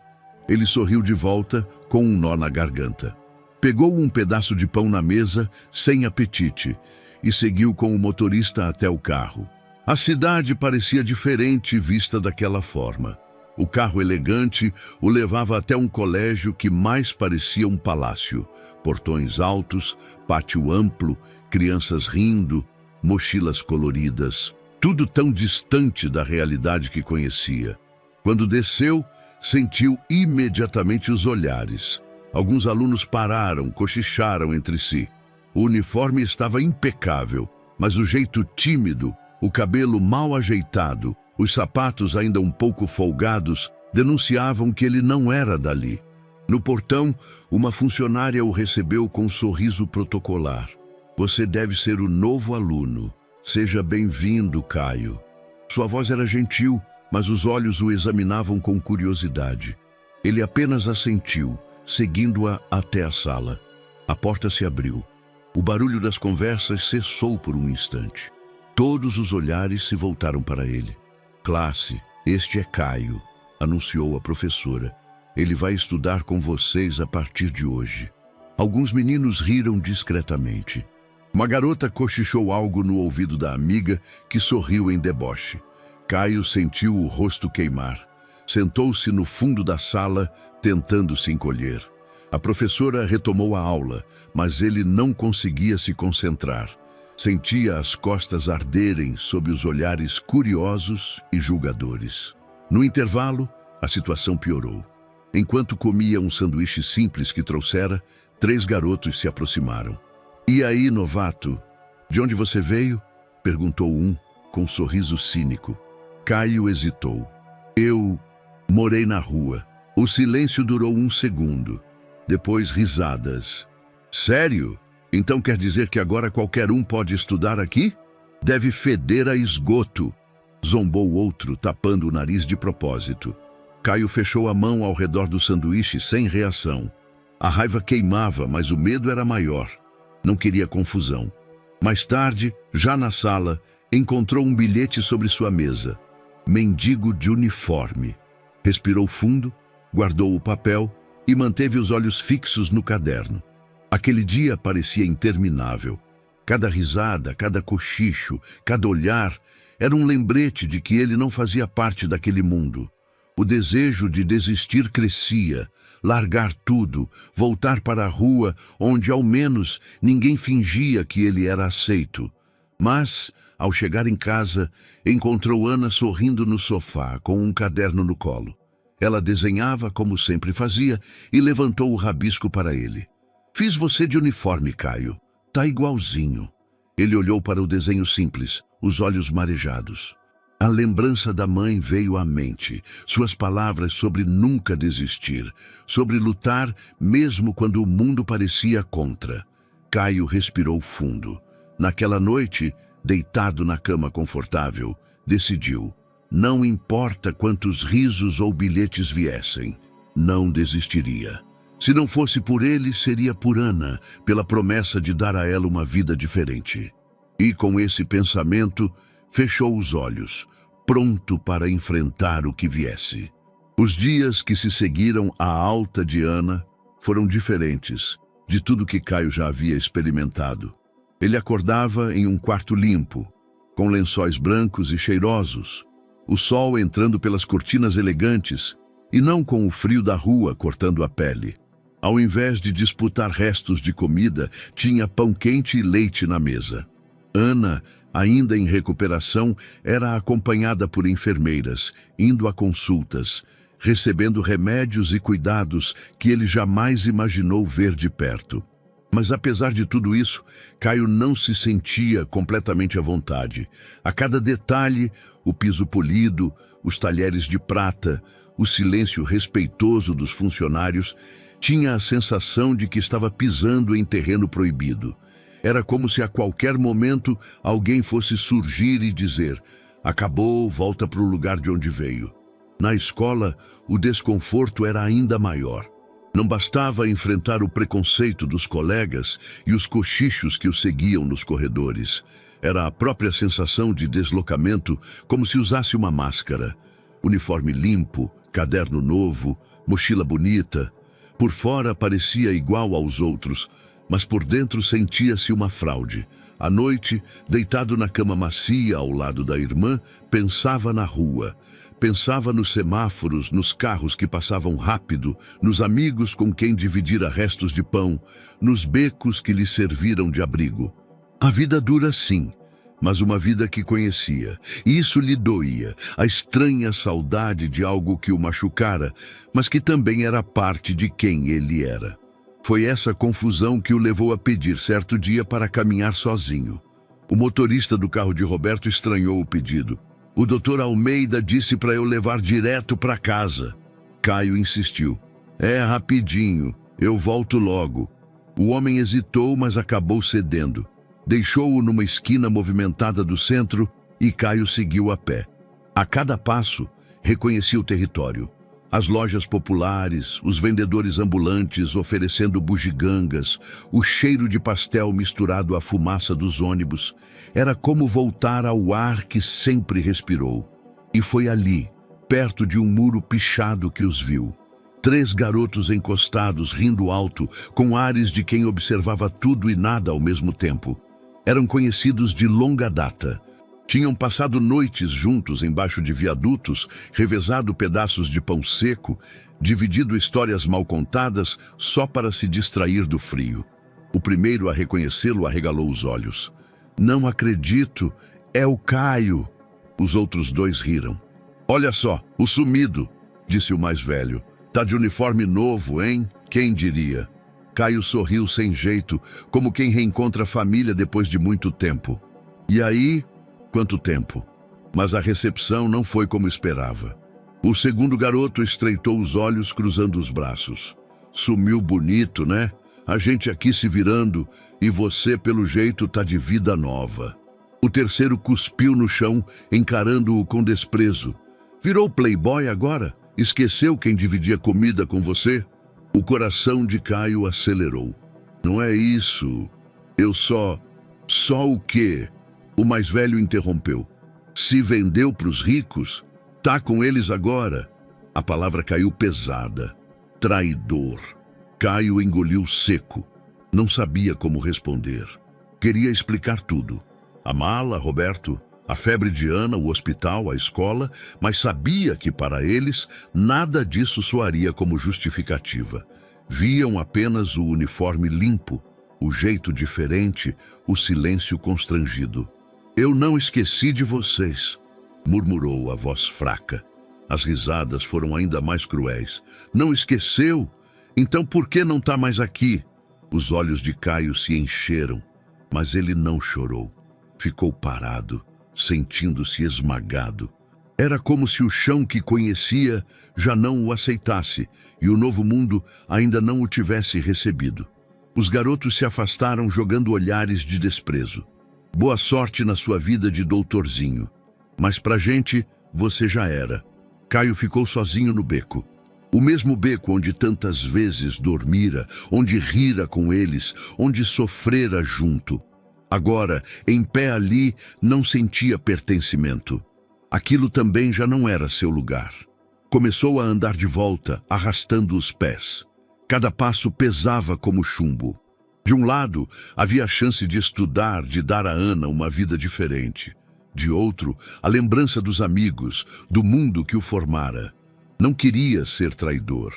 Ele sorriu de volta, com um nó na garganta. Pegou um pedaço de pão na mesa, sem apetite, e seguiu com o motorista até o carro. A cidade parecia diferente vista daquela forma. O carro elegante o levava até um colégio que mais parecia um palácio. Portões altos, pátio amplo, crianças rindo, mochilas coloridas. Tudo tão distante da realidade que conhecia. Quando desceu, sentiu imediatamente os olhares. Alguns alunos pararam, cochicharam entre si. O uniforme estava impecável, mas o jeito tímido, o cabelo mal ajeitado, os sapatos ainda um pouco folgados, denunciavam que ele não era dali. No portão, uma funcionária o recebeu com um sorriso protocolar. Você deve ser o novo aluno. Seja bem-vindo, Caio. Sua voz era gentil, mas os olhos o examinavam com curiosidade. Ele apenas assentiu, seguindo-a até a sala. A porta se abriu. O barulho das conversas cessou por um instante. Todos os olhares se voltaram para ele. Classe, este é Caio, anunciou a professora. Ele vai estudar com vocês a partir de hoje. Alguns meninos riram discretamente. Uma garota cochichou algo no ouvido da amiga, que sorriu em deboche. Caio sentiu o rosto queimar. Sentou-se no fundo da sala, tentando se encolher. A professora retomou a aula, mas ele não conseguia se concentrar. Sentia as costas arderem sob os olhares curiosos e julgadores. No intervalo, a situação piorou. Enquanto comia um sanduíche simples que trouxera, 3 garotos se aproximaram. E aí, novato? De onde você veio? Perguntou um, com um sorriso cínico. Caio hesitou. Eu morei na rua. O silêncio durou 1 segundo. Depois, risadas. Sério? Então quer dizer que agora qualquer um pode estudar aqui? Deve feder a esgoto. Zombou outro, tapando o nariz de propósito. Caio fechou a mão ao redor do sanduíche sem reação. A raiva queimava, mas o medo era maior. Não queria confusão. Mais tarde, já na sala, encontrou um bilhete sobre sua mesa. Mendigo de uniforme. Respirou fundo, guardou o papel e manteve os olhos fixos no caderno. Aquele dia parecia interminável. Cada risada, cada cochicho, cada olhar era um lembrete de que ele não fazia parte daquele mundo. O desejo de desistir crescia, largar tudo, voltar para a rua onde ao menos ninguém fingia que ele era aceito. Mas, ao chegar em casa, encontrou Ana sorrindo no sofá, com um caderno no colo. Ela desenhava como sempre fazia e levantou o rabisco para ele. Fiz você de uniforme, Caio. Tá igualzinho. Ele olhou para o desenho simples, os olhos marejados. A lembrança da mãe veio à mente, suas palavras sobre nunca desistir, sobre lutar mesmo quando o mundo parecia contra. Caio respirou fundo. Naquela noite, deitado na cama confortável, decidiu: não importa quantos risos ou bilhetes viessem, não desistiria. Se não fosse por ele, seria por Ana, pela promessa de dar a ela uma vida diferente. E com esse pensamento, fechou os olhos, pronto para enfrentar o que viesse. Os dias que se seguiram à alta de Ana foram diferentes de tudo que Caio já havia experimentado. Ele acordava em um quarto limpo, com lençóis brancos e cheirosos, o sol entrando pelas cortinas elegantes e não com o frio da rua cortando a pele. Ao invés de disputar restos de comida, tinha pão quente e leite na mesa. Ana, ainda em recuperação, era acompanhada por enfermeiras, indo a consultas, recebendo remédios e cuidados que ele jamais imaginou ver de perto. Mas apesar de tudo isso, Caio não se sentia completamente à vontade. A cada detalhe, o piso polido, os talheres de prata, o silêncio respeitoso dos funcionários, tinha a sensação de que estava pisando em terreno proibido. Era como se a qualquer momento alguém fosse surgir e dizer: acabou, volta para o lugar de onde veio. Na escola, o desconforto era ainda maior. Não bastava enfrentar o preconceito dos colegas e os cochichos que o seguiam nos corredores. Era a própria sensação de deslocamento, como se usasse uma máscara. Uniforme limpo, caderno novo, mochila bonita. Por fora parecia igual aos outros, mas por dentro sentia-se uma fraude. À noite, deitado na cama macia ao lado da irmã, pensava na rua. Pensava nos semáforos, nos carros que passavam rápido, nos amigos com quem dividira restos de pão, nos becos que lhe serviram de abrigo. A vida dura sim, mas uma vida que conhecia. E isso lhe doía, a estranha saudade de algo que o machucara, mas que também era parte de quem ele era. Foi essa confusão que o levou a pedir certo dia para caminhar sozinho. O motorista do carro de Roberto estranhou o pedido. O doutor Almeida disse para eu levar direto para casa. Caio insistiu. É rapidinho, eu volto logo. O homem hesitou, mas acabou cedendo. Deixou-o numa esquina movimentada do centro e Caio seguiu a pé. A cada passo, reconhecia o território. As lojas populares, os vendedores ambulantes oferecendo bugigangas, o cheiro de pastel misturado à fumaça dos ônibus. Era como voltar ao ar que sempre respirou. E foi ali, perto de um muro pichado, que os viu. 3 garotos encostados, rindo alto, com ares de quem observava tudo e nada ao mesmo tempo. Eram conhecidos de longa data. Tinham passado noites juntos embaixo de viadutos, revezado pedaços de pão seco, dividido histórias mal contadas só para se distrair do frio. O primeiro a reconhecê-lo arregalou os olhos. Não acredito, é o Caio. Os outros 2 riram. Olha só, o sumido, disse o mais velho. Tá de uniforme novo, hein? Quem diria? Caio sorriu sem jeito, como quem reencontra a família depois de muito tempo. E aí... Quanto tempo? Mas a recepção não foi como esperava. O segundo garoto estreitou os olhos, cruzando os braços. Sumiu bonito, né? A gente aqui se virando e você, pelo jeito, tá de vida nova. O terceiro cuspiu no chão, encarando-o com desprezo. Virou playboy agora? Esqueceu quem dividia comida com você? O coração de Caio acelerou. Não é isso. Eu só... Só o quê? O mais velho interrompeu. Se vendeu para os ricos? Tá com eles agora? A palavra caiu pesada. Traidor. Caio engoliu seco. Não sabia como responder. Queria explicar tudo. A mala, Roberto, a febre de Ana, o hospital, a escola, mas sabia que para eles nada disso soaria como justificativa. Viam apenas o uniforme limpo, o jeito diferente, o silêncio constrangido. Eu não esqueci de vocês, murmurou a voz fraca. As risadas foram ainda mais cruéis. Não esqueceu? Então por que não está mais aqui? Os olhos de Caio se encheram, mas ele não chorou. Ficou parado, sentindo-se esmagado. Era como se o chão que conhecia já não o aceitasse e o novo mundo ainda não o tivesse recebido. Os garotos se afastaram jogando olhares de desprezo. Boa sorte na sua vida de doutorzinho. Mas pra gente, você já era. Caio ficou sozinho no beco. O mesmo beco onde tantas vezes dormira, onde rira com eles, onde sofrera junto. Agora, em pé ali, não sentia pertencimento. Aquilo também já não era seu lugar. Começou a andar de volta, arrastando os pés. Cada passo pesava como chumbo. De um lado, havia a chance de estudar, de dar a Ana uma vida diferente. De outro, a lembrança dos amigos, do mundo que o formara. Não queria ser traidor,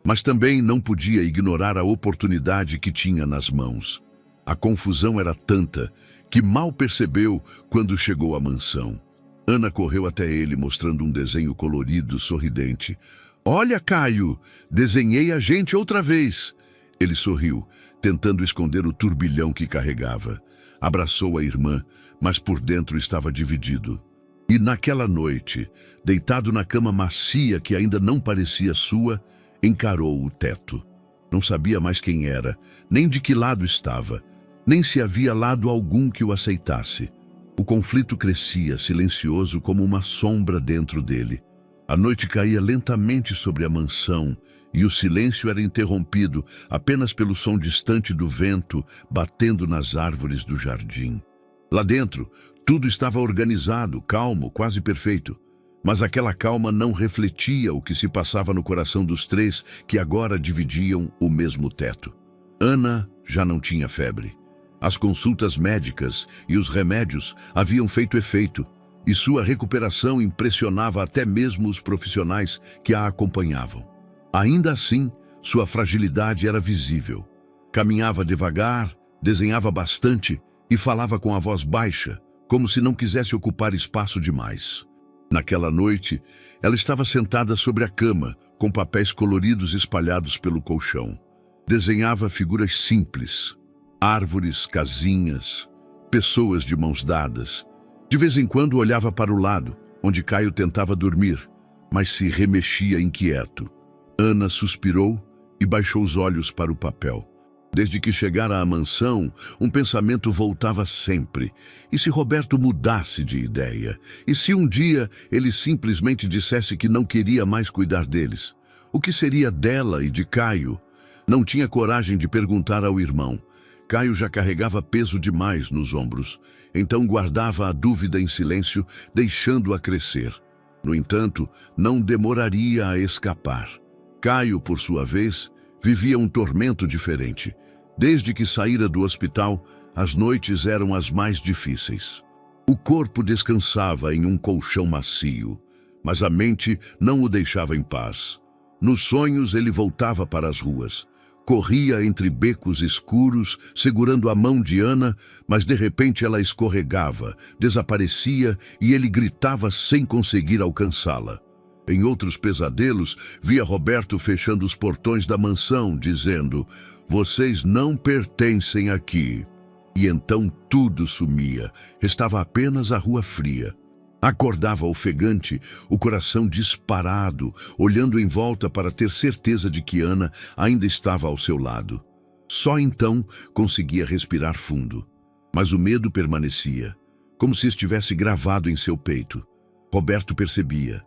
mas também não podia ignorar a oportunidade que tinha nas mãos. A confusão era tanta que mal percebeu quando chegou à mansão. Ana correu até ele, mostrando um desenho colorido, sorridente. "Olha, Caio, desenhei a gente outra vez." Ele sorriu, tentando esconder o turbilhão que carregava. Abraçou a irmã, mas por dentro estava dividido. E naquela noite, deitado na cama macia que ainda não parecia sua, encarou o teto. Não sabia mais quem era, nem de que lado estava, nem se havia lado algum que o aceitasse. O conflito crescia, silencioso como uma sombra dentro dele. A noite caía lentamente sobre a mansão e o silêncio era interrompido apenas pelo som distante do vento batendo nas árvores do jardim. Lá dentro, tudo estava organizado, calmo, quase perfeito. Mas aquela calma não refletia o que se passava no coração dos três que agora dividiam o mesmo teto. Ana já não tinha febre. As consultas médicas e os remédios haviam feito efeito, e sua recuperação impressionava até mesmo os profissionais que a acompanhavam. Ainda assim, sua fragilidade era visível. Caminhava devagar, desenhava bastante e falava com a voz baixa, como se não quisesse ocupar espaço demais. Naquela noite, ela estava sentada sobre a cama, com papéis coloridos espalhados pelo colchão. Desenhava figuras simples. Árvores, casinhas, pessoas de mãos dadas. De vez em quando olhava para o lado, onde Caio tentava dormir, mas se remexia inquieto. Ana suspirou e baixou os olhos para o papel. Desde que chegara à mansão, um pensamento voltava sempre. E se Roberto mudasse de ideia? E se um dia ele simplesmente dissesse que não queria mais cuidar deles? O que seria dela e de Caio? Não tinha coragem de perguntar ao irmão. Caio já carregava peso demais nos ombros, então guardava a dúvida em silêncio, deixando-a crescer. No entanto, não demoraria a escapar. Caio, por sua vez, vivia um tormento diferente. Desde que saíra do hospital, as noites eram as mais difíceis. O corpo descansava em um colchão macio, mas a mente não o deixava em paz. Nos sonhos ele voltava para as ruas. Corria entre becos escuros, segurando a mão de Ana, mas de repente ela escorregava, desaparecia e ele gritava sem conseguir alcançá-la. Em outros pesadelos, via Roberto fechando os portões da mansão, dizendo: "Vocês não pertencem aqui." E então tudo sumia, restava apenas a rua fria. Acordava ofegante, o coração disparado, olhando em volta para ter certeza de que Ana ainda estava ao seu lado. Só então conseguia respirar fundo. Mas o medo permanecia, como se estivesse gravado em seu peito. Roberto percebia.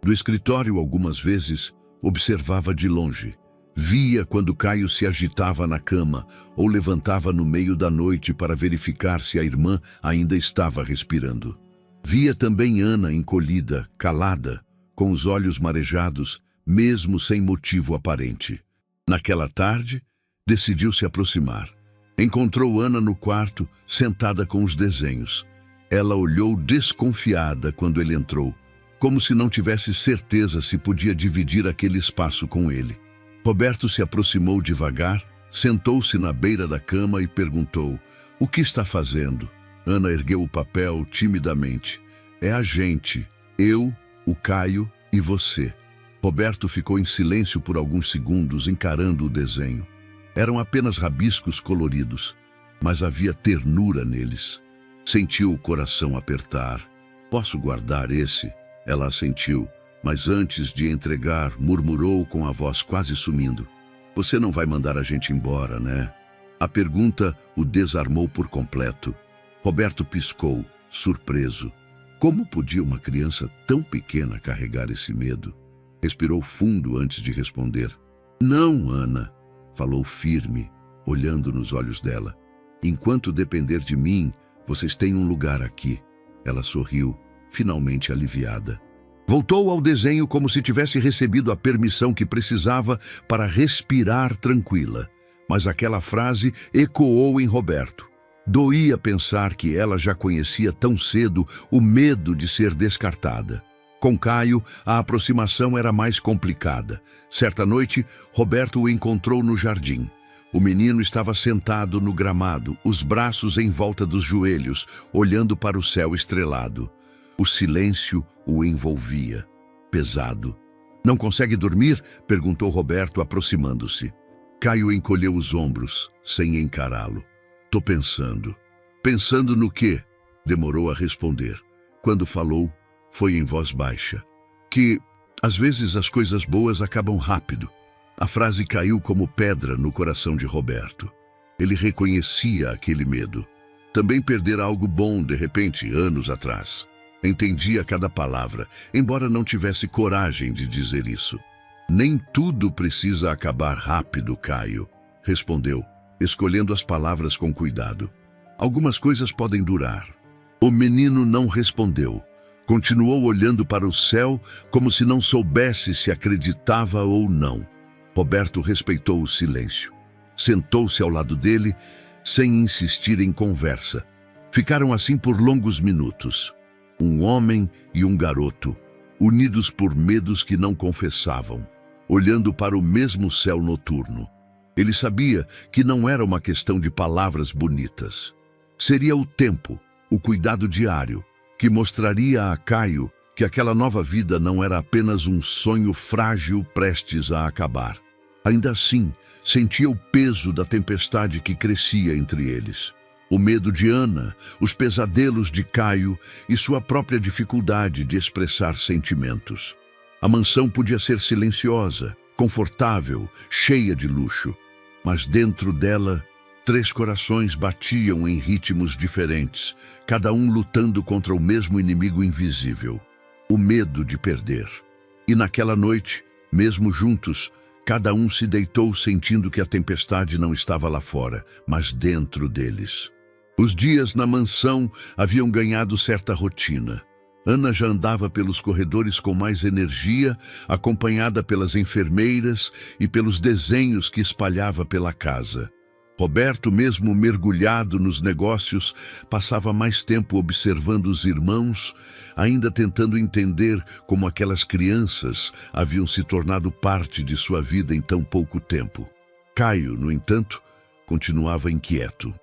Do escritório, algumas vezes, observava de longe. Via quando Caio se agitava na cama ou levantava no meio da noite para verificar se a irmã ainda estava respirando. Via também Ana encolhida, calada, com os olhos marejados, mesmo sem motivo aparente. Naquela tarde, decidiu se aproximar. Encontrou Ana no quarto, sentada com os desenhos. Ela olhou desconfiada quando ele entrou, como se não tivesse certeza se podia dividir aquele espaço com ele. Roberto se aproximou devagar, sentou-se na beira da cama e perguntou: "O que está fazendo?" Ana ergueu o papel timidamente. "É a gente, eu, o Caio e você." Roberto ficou em silêncio por alguns segundos, encarando o desenho. Eram apenas rabiscos coloridos, mas havia ternura neles. Sentiu o coração apertar. "Posso guardar esse?" Ela assentiu, mas antes de entregar, murmurou com a voz quase sumindo: "Você não vai mandar a gente embora, né?" A pergunta o desarmou por completo. Roberto piscou, surpreso. Como podia uma criança tão pequena carregar esse medo? Respirou fundo antes de responder. "Não, Ana," falou firme, olhando nos olhos dela. "Enquanto depender de mim, vocês têm um lugar aqui." Ela sorriu, finalmente aliviada. Voltou ao desenho como se tivesse recebido a permissão que precisava para respirar tranquila. Mas aquela frase ecoou em Roberto. Doía pensar que ela já conhecia tão cedo o medo de ser descartada. Com Caio, a aproximação era mais complicada. Certa noite, Roberto o encontrou no jardim. O menino estava sentado no gramado, os braços em volta dos joelhos, olhando para o céu estrelado. O silêncio o envolvia, pesado. "Não consegue dormir?" perguntou Roberto, aproximando-se. Caio encolheu os ombros, sem encará-lo. "Tô pensando." "Pensando no quê?" Demorou a responder. Quando falou, foi em voz baixa. "Que, às vezes, as coisas boas acabam rápido." A frase caiu como pedra no coração de Roberto. Ele reconhecia aquele medo. Também perder algo bom, de repente, anos atrás. Entendia cada palavra, embora não tivesse coragem de dizer isso. "Nem tudo precisa acabar rápido, Caio", respondeu, escolhendo as palavras com cuidado. "Algumas coisas podem durar." O menino não respondeu. Continuou olhando para o céu como se não soubesse se acreditava ou não. Roberto respeitou o silêncio. Sentou-se ao lado dele, sem insistir em conversa. Ficaram assim por longos minutos. Um homem e um garoto, unidos por medos que não confessavam, olhando para o mesmo céu noturno. Ele sabia que não era uma questão de palavras bonitas. Seria o tempo, o cuidado diário, que mostraria a Caio que aquela nova vida não era apenas um sonho frágil prestes a acabar. Ainda assim, sentia o peso da tempestade que crescia entre eles. O medo de Ana, os pesadelos de Caio e sua própria dificuldade de expressar sentimentos. A mansão podia ser silenciosa, confortável, cheia de luxo. Mas dentro dela, 3 corações batiam em ritmos diferentes, cada um lutando contra o mesmo inimigo invisível, o medo de perder. E naquela noite, mesmo juntos, cada um se deitou sentindo que a tempestade não estava lá fora, mas dentro deles. Os dias na mansão haviam ganhado certa rotina. Ana já andava pelos corredores com mais energia, acompanhada pelas enfermeiras e pelos desenhos que espalhava pela casa. Roberto, mesmo mergulhado nos negócios, passava mais tempo observando os irmãos, ainda tentando entender como aquelas crianças haviam se tornado parte de sua vida em tão pouco tempo. Caio, no entanto, continuava inquieto.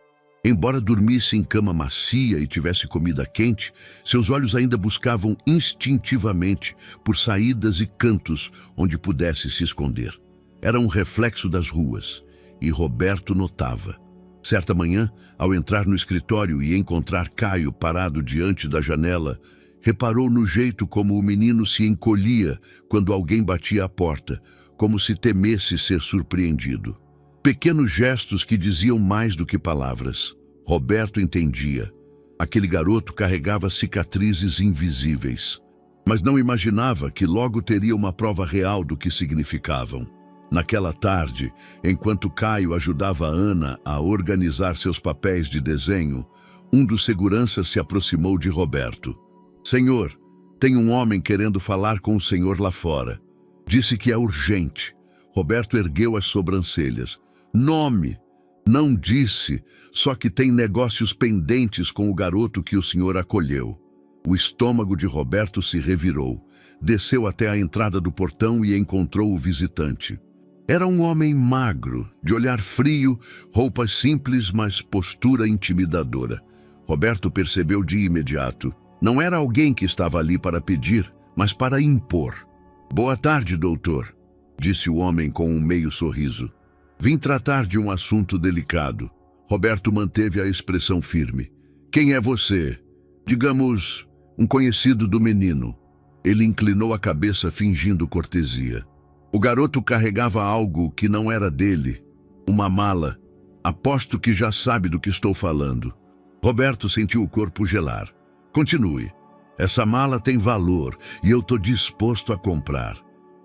Embora dormisse em cama macia e tivesse comida quente, seus olhos ainda buscavam instintivamente por saídas e cantos onde pudesse se esconder. Era um reflexo das ruas, e Roberto notava. Certa manhã, ao entrar no escritório e encontrar Caio parado diante da janela, reparou no jeito como o menino se encolhia quando alguém batia à porta, como se temesse ser surpreendido. Pequenos gestos que diziam mais do que palavras. Roberto entendia. Aquele garoto carregava cicatrizes invisíveis. Mas não imaginava que logo teria uma prova real do que significavam. Naquela tarde, enquanto Caio ajudava Ana a organizar seus papéis de desenho, um dos seguranças se aproximou de Roberto. "Senhor, tem um homem querendo falar com o senhor lá fora. Disse que é urgente." Roberto ergueu as sobrancelhas. "Nome?" "Não disse, só que tem negócios pendentes com o garoto que o senhor acolheu." O estômago de Roberto se revirou. Desceu até a entrada do portão e encontrou o visitante. Era um homem magro, de olhar frio, roupas simples, mas postura intimidadora. Roberto percebeu de imediato. Não era alguém que estava ali para pedir, mas para impor. "Boa tarde, doutor", disse o homem com um meio sorriso. "Vim tratar de um assunto delicado." Roberto manteve a expressão firme. "Quem é você?" "Digamos, um conhecido do menino." Ele inclinou a cabeça fingindo cortesia. O garoto carregava algo que não era dele. Uma mala. "Aposto que já sabe do que estou falando." Roberto sentiu o corpo gelar. "Continue. Essa mala tem valor e eu estou disposto a comprar."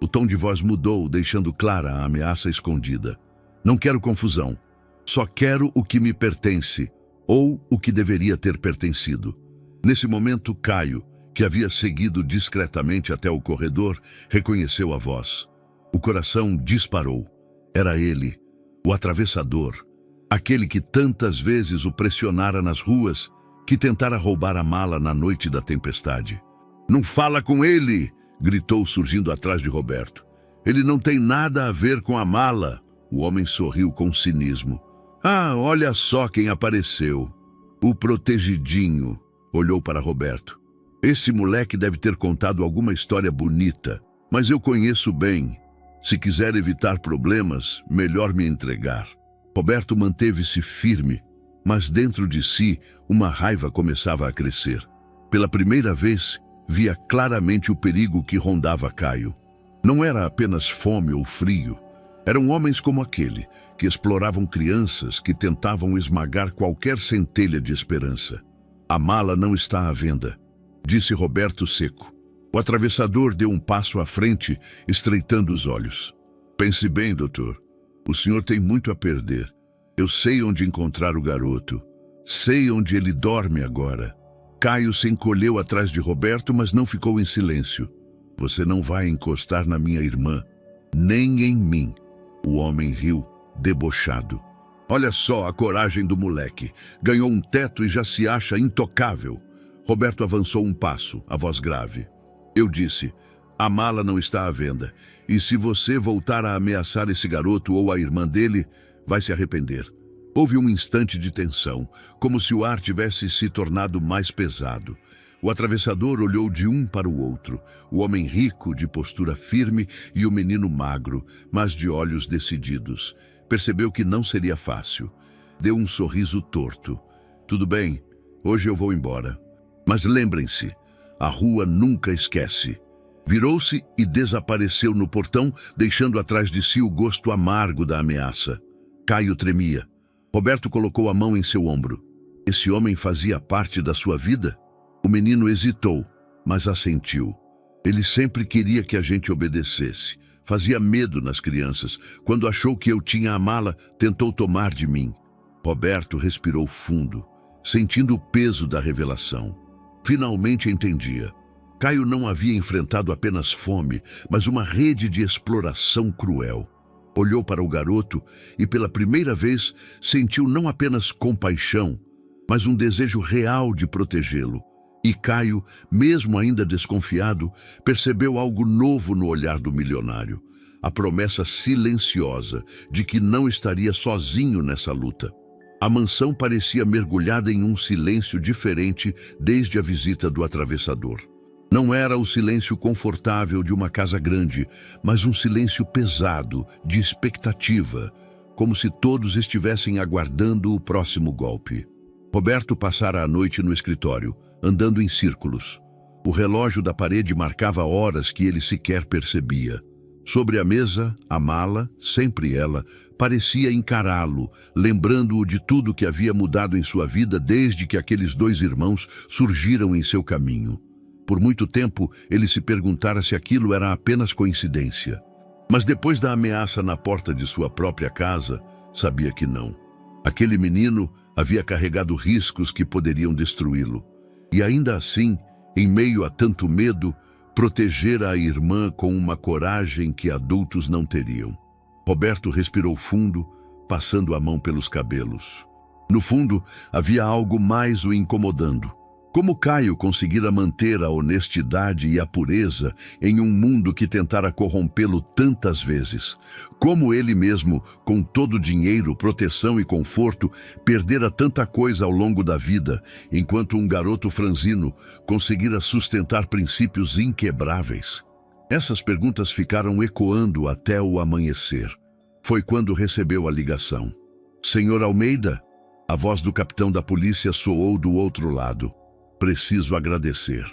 O tom de voz mudou, deixando clara a ameaça escondida. "Não quero confusão. Só quero o que me pertence, ou o que deveria ter pertencido." Nesse momento, Caio, que havia seguido discretamente até o corredor, reconheceu a voz. O coração disparou. Era ele, o atravessador, aquele que tantas vezes o pressionara nas ruas, que tentara roubar a mala na noite da tempestade. "Não fala com ele!" gritou surgindo atrás de Roberto. "Ele não tem nada a ver com a mala." O homem sorriu com cinismo. "Ah, olha só quem apareceu. O protegidinho." Olhou para Roberto. "Esse moleque deve ter contado alguma história bonita, mas eu conheço bem. Se quiser evitar problemas, melhor me entregar." Roberto manteve-se firme, mas dentro de si uma raiva começava a crescer. Pela primeira vez, via claramente o perigo que rondava Caio. Não era apenas fome ou frio. Eram homens como aquele, que exploravam crianças, que tentavam esmagar qualquer centelha de esperança. "A mala não está à venda", disse Roberto seco. O atravessador deu um passo à frente, estreitando os olhos. "Pense bem, doutor. O senhor tem muito a perder. Eu sei onde encontrar o garoto. Sei onde ele dorme agora." Caio se encolheu atrás de Roberto, mas não ficou em silêncio. "Você não vai encostar na minha irmã, nem em mim." O homem riu, debochado. "Olha só a coragem do moleque. Ganhou um teto e já se acha intocável." Roberto avançou um passo, a voz grave. "Eu disse, a mala não está à venda. E se você voltar a ameaçar esse garoto ou a irmã dele, vai se arrepender." Houve um instante de tensão, como se o ar tivesse se tornado mais pesado. O atravessador olhou de um para o outro, o homem rico, de postura firme, e o menino magro, mas de olhos decididos. Percebeu que não seria fácil. Deu um sorriso torto. "Tudo bem, hoje eu vou embora. Mas lembrem-se, a rua nunca esquece." Virou-se e desapareceu no portão, deixando atrás de si o gosto amargo da ameaça. Caio tremia. Roberto colocou a mão em seu ombro. Esse homem fazia parte da sua vida? O menino hesitou, mas assentiu. "Ele sempre queria que a gente obedecesse. Fazia medo nas crianças. Quando achou que eu tinha a mala, tentou tomar de mim." Roberto respirou fundo, sentindo o peso da revelação. Finalmente entendia. Caio não havia enfrentado apenas fome, mas uma rede de exploração cruel. Olhou para o garoto e, pela primeira vez, sentiu não apenas compaixão, mas um desejo real de protegê-lo. E Caio, mesmo ainda desconfiado, percebeu algo novo no olhar do milionário. A promessa silenciosa de que não estaria sozinho nessa luta. A mansão parecia mergulhada em um silêncio diferente desde a visita do atravessador. Não era o silêncio confortável de uma casa grande, mas um silêncio pesado, de expectativa, como se todos estivessem aguardando o próximo golpe. Roberto passara a noite no escritório, andando em círculos. O relógio da parede marcava horas que ele sequer percebia. Sobre a mesa, a mala, sempre ela, parecia encará-lo, lembrando-o de tudo que havia mudado em sua vida desde que aqueles dois irmãos surgiram em seu caminho. Por muito tempo, ele se perguntara se aquilo era apenas coincidência. Mas depois da ameaça na porta de sua própria casa, sabia que não. Aquele menino havia carregado riscos que poderiam destruí-lo. E ainda assim, em meio a tanto medo, protegera a irmã com uma coragem que adultos não teriam. Roberto respirou fundo, passando a mão pelos cabelos. No fundo, havia algo mais o incomodando. Como Caio conseguira manter a honestidade e a pureza em um mundo que tentara corrompê-lo tantas vezes? Como ele mesmo, com todo o dinheiro, proteção e conforto, perdera tanta coisa ao longo da vida, enquanto um garoto franzino conseguira sustentar princípios inquebráveis? Essas perguntas ficaram ecoando até o amanhecer. Foi quando recebeu a ligação. "Senhor Almeida?" A voz do capitão da polícia soou do outro lado. "Preciso agradecer.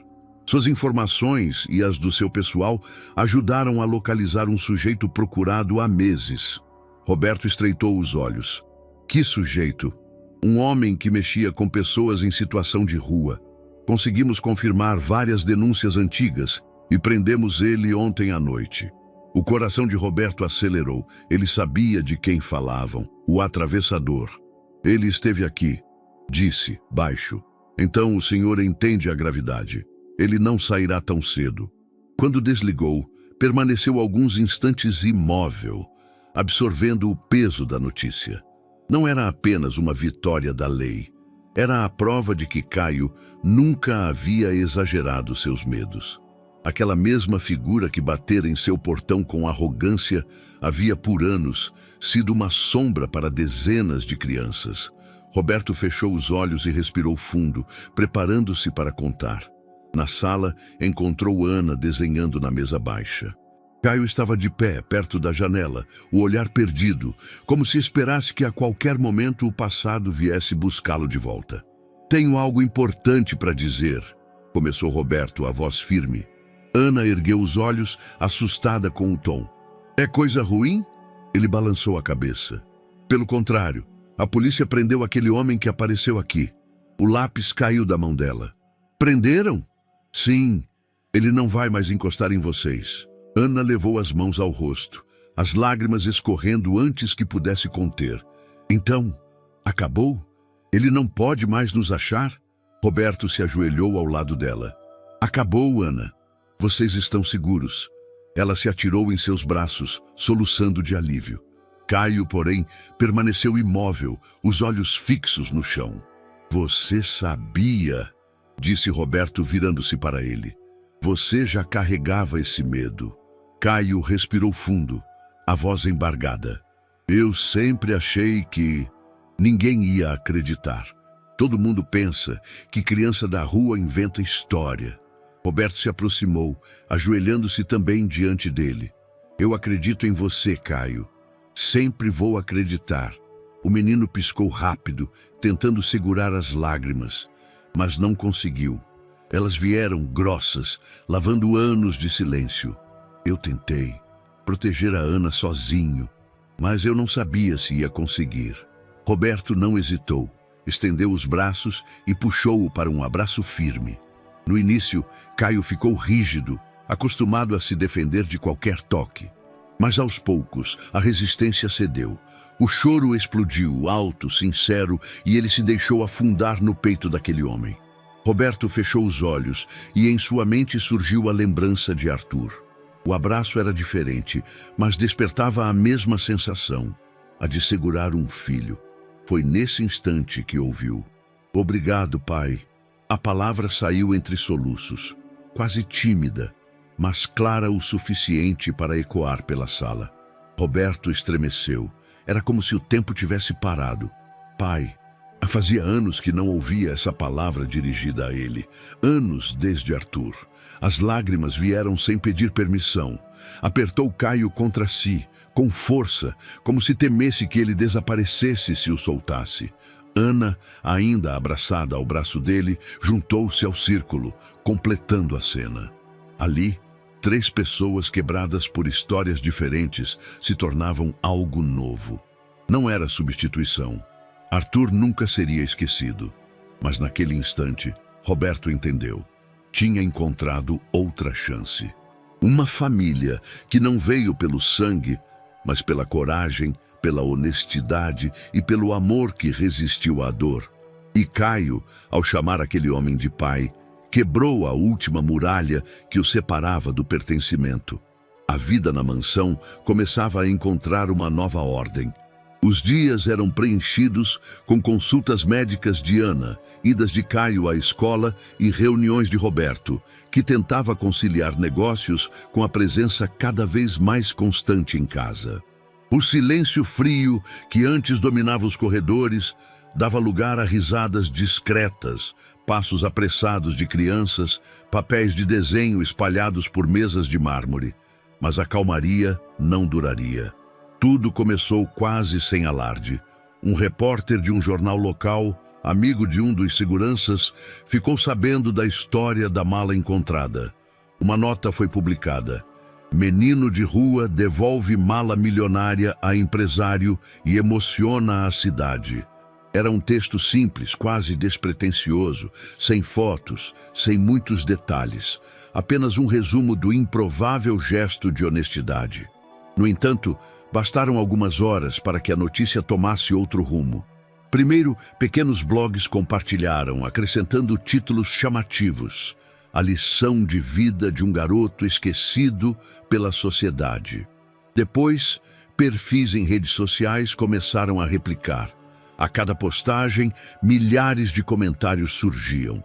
Suas informações e as do seu pessoal ajudaram a localizar um sujeito procurado há meses." Roberto estreitou os olhos. "Que sujeito?" "Um homem que mexia com pessoas em situação de rua. Conseguimos confirmar várias denúncias antigas e prendemos ele ontem à noite." O coração de Roberto acelerou. Ele sabia de quem falavam. O atravessador. "Ele esteve aqui", disse, baixo. "Então o senhor entende a gravidade." Ele não sairá tão cedo. Quando desligou, permaneceu alguns instantes imóvel, absorvendo o peso da notícia. Não era apenas uma vitória da lei. Era a prova de que Caio nunca havia exagerado seus medos. Aquela mesma figura que batera em seu portão com arrogância havia por anos sido uma sombra para dezenas de crianças. Roberto fechou os olhos e respirou fundo, preparando-se para contar. Na sala, encontrou Ana desenhando na mesa baixa. Caio estava de pé, perto da janela, o olhar perdido, como se esperasse que a qualquer momento o passado viesse buscá-lo de volta. "Tenho algo importante para dizer", começou Roberto, a voz firme. Ana ergueu os olhos, assustada com o tom. "É coisa ruim?" Ele balançou a cabeça. "Pelo contrário, a polícia prendeu aquele homem que apareceu aqui." O lápis caiu da mão dela. "Prenderam?" "Sim, ele não vai mais encostar em vocês." Ana levou as mãos ao rosto, as lágrimas escorrendo antes que pudesse conter. "Então, acabou? Ele não pode mais nos achar?" Roberto se ajoelhou ao lado dela. "Acabou, Ana. Vocês estão seguros." Ela se atirou em seus braços, soluçando de alívio. Caio, porém, permaneceu imóvel, os olhos fixos no chão. "Você sabia", disse Roberto, virando-se para ele. "Você já carregava esse medo." Caio respirou fundo, a voz embargada. "Eu sempre achei que ninguém ia acreditar. Todo mundo pensa que criança da rua inventa história." Roberto se aproximou, ajoelhando-se também diante dele. "Eu acredito em você, Caio. Sempre vou acreditar." O menino piscou rápido, tentando segurar as lágrimas, mas não conseguiu. Elas vieram grossas, lavando anos de silêncio. "Eu tentei proteger a Ana sozinho, mas eu não sabia se ia conseguir." Roberto não hesitou, estendeu os braços e puxou-o para um abraço firme. No início, Caio ficou rígido, acostumado a se defender de qualquer toque. Mas aos poucos, a resistência cedeu. O choro explodiu, alto, sincero, e ele se deixou afundar no peito daquele homem. Roberto fechou os olhos e em sua mente surgiu a lembrança de Arthur. O abraço era diferente, mas despertava a mesma sensação, a de segurar um filho. Foi nesse instante que ouviu: "Obrigado, pai." A palavra saiu entre soluços, quase tímida, mas clara o suficiente para ecoar pela sala. Roberto estremeceu. Era como se o tempo tivesse parado. "Pai." Fazia anos que não ouvia essa palavra dirigida a ele. Anos desde Arthur. As lágrimas vieram sem pedir permissão. Apertou Caio contra si, com força, como se temesse que ele desaparecesse se o soltasse. Ana, ainda abraçada ao braço dele, juntou-se ao círculo, completando a cena. Ali, 3 pessoas quebradas por histórias diferentes se tornavam algo novo. Não era substituição. Arthur nunca seria esquecido. Mas naquele instante, Roberto entendeu. Tinha encontrado outra chance. Uma família que não veio pelo sangue, mas pela coragem, pela honestidade e pelo amor que resistiu à dor. E Caio, ao chamar aquele homem de pai, quebrou a última muralha que o separava do pertencimento. A vida na mansão começava a encontrar uma nova ordem. Os dias eram preenchidos com consultas médicas de Ana, idas de Caio à escola e reuniões de Roberto, que tentava conciliar negócios com a presença cada vez mais constante em casa. O silêncio frio que antes dominava os corredores dava lugar a risadas discretas, passos apressados de crianças, papéis de desenho espalhados por mesas de mármore. Mas a calmaria não duraria. Tudo começou quase sem alarde. Um repórter de um jornal local, amigo de um dos seguranças, ficou sabendo da história da mala encontrada. Uma nota foi publicada. Menino de rua devolve mala milionária a empresário e emociona a cidade. Era um texto simples, quase despretensioso, sem fotos, sem muitos detalhes. Apenas um resumo do improvável gesto de honestidade. No entanto, bastaram algumas horas para que a notícia tomasse outro rumo. Primeiro, pequenos blogs compartilharam, acrescentando títulos chamativos. a lição de vida de um garoto esquecido pela sociedade. Depois, perfis em redes sociais começaram a replicar. A cada postagem, milhares de comentários surgiam.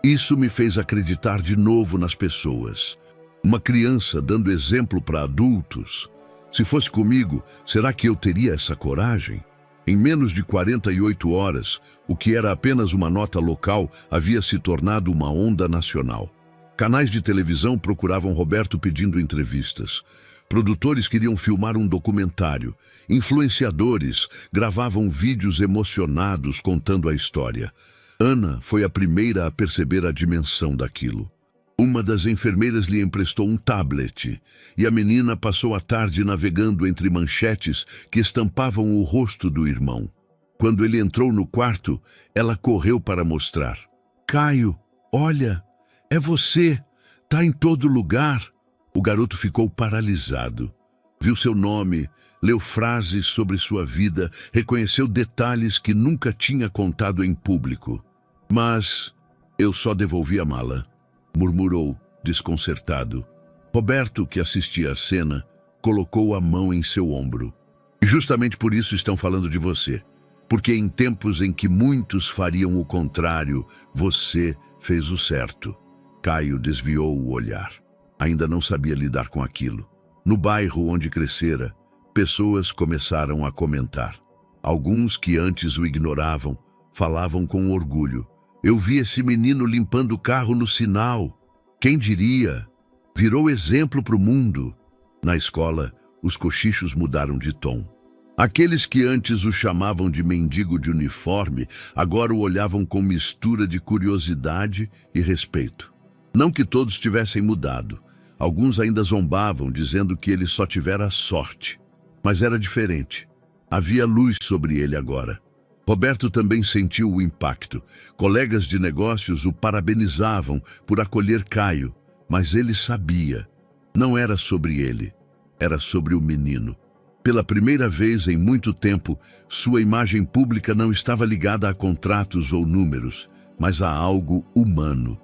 Isso me fez acreditar de novo nas pessoas. Uma criança dando exemplo para adultos. Se fosse comigo, será que eu teria essa coragem? Em menos de 48 horas, o que era apenas uma nota local havia se tornado uma onda nacional. Canais de televisão procuravam Roberto pedindo entrevistas. Produtores queriam filmar um documentário. Influenciadores gravavam vídeos emocionados contando a história. Ana foi a primeira a perceber a dimensão daquilo. Uma das enfermeiras lhe emprestou um tablet e a menina passou a tarde navegando entre manchetes que estampavam o rosto do irmão. Quando ele entrou no quarto, ela correu para mostrar. Caio, olha, é você, tá em todo lugar. O garoto ficou paralisado. Viu seu nome, leu frases sobre sua vida, reconheceu detalhes que nunca tinha contado em público. Mas eu só devolvi a mala, murmurou, desconcertado. Roberto, que assistia a cena, colocou a mão em seu ombro. E justamente por isso estão falando de você. Porque em tempos em que muitos fariam o contrário, você fez o certo. Caio desviou o olhar. Ainda não sabia lidar com aquilo. No bairro onde crescera, pessoas começaram a comentar. Alguns que antes o ignoravam, falavam com orgulho. Eu vi esse menino limpando o carro no sinal. Quem diria? Virou exemplo para o mundo. Na escola, os cochichos mudaram de tom. Aqueles que antes o chamavam de mendigo de uniforme, agora o olhavam com mistura de curiosidade e respeito. Não que todos tivessem mudado. Alguns ainda zombavam, dizendo que ele só tivera sorte. Mas era diferente. Havia luz sobre ele agora. Roberto também sentiu o impacto. Colegas de negócios o parabenizavam por acolher Caio, mas ele sabia. Não era sobre ele, era sobre o menino. Pela primeira vez em muito tempo, sua imagem pública não estava ligada a contratos ou números, mas a algo humano.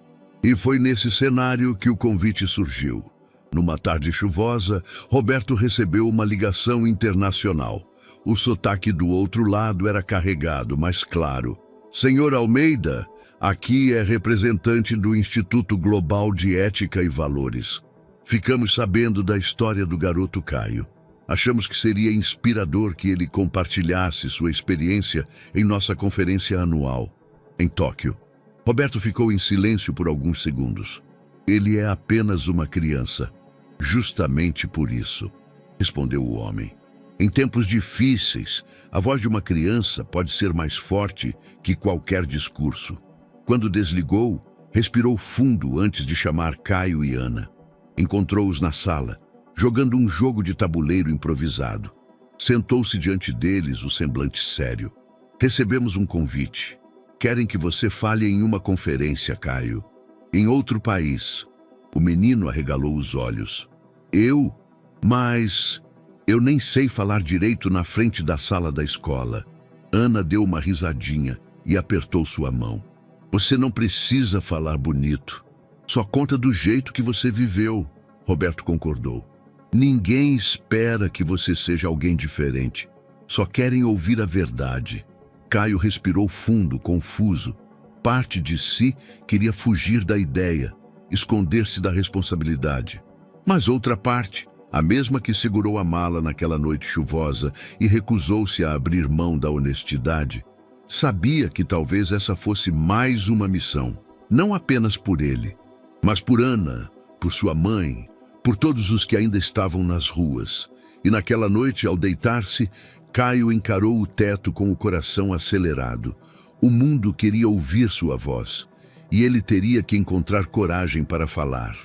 E foi nesse cenário que o convite surgiu. Numa tarde chuvosa, Roberto recebeu uma ligação internacional. O sotaque do outro lado era carregado, mas claro. Senhor Almeida, aqui é representante do Instituto Global de Ética e Valores. Ficamos sabendo da história do garoto Caio. Achamos que seria inspirador que ele compartilhasse sua experiência em nossa conferência anual, em Tóquio. Roberto ficou em silêncio por alguns segundos. Ele é apenas uma criança. Justamente por isso, respondeu o homem. Em tempos difíceis, a voz de uma criança pode ser mais forte que qualquer discurso. Quando desligou, respirou fundo antes de chamar Caio e Ana. Encontrou-os na sala, jogando um jogo de tabuleiro improvisado. Sentou-se diante deles, o semblante sério. Recebemos um convite. Querem que você fale em uma conferência, Caio. Em outro país. O menino arregalou os olhos. Eu? Mas eu nem sei falar direito na frente da sala da escola. Ana deu uma risadinha e apertou sua mão. Você não precisa falar bonito. Só conta do jeito que você viveu. Roberto concordou. Ninguém espera que você seja alguém diferente. Só querem ouvir a verdade. Caio respirou fundo, confuso. Parte de si queria fugir da ideia, esconder-se da responsabilidade. Mas outra parte, a mesma que segurou a mala naquela noite chuvosa e recusou-se a abrir mão da honestidade, sabia que talvez essa fosse mais uma missão, não apenas por ele, mas por Ana, por sua mãe, por todos os que ainda estavam nas ruas. E naquela noite, ao deitar-se, Caio encarou o teto com o coração acelerado. O mundo queria ouvir sua voz, e ele teria que encontrar coragem para falar.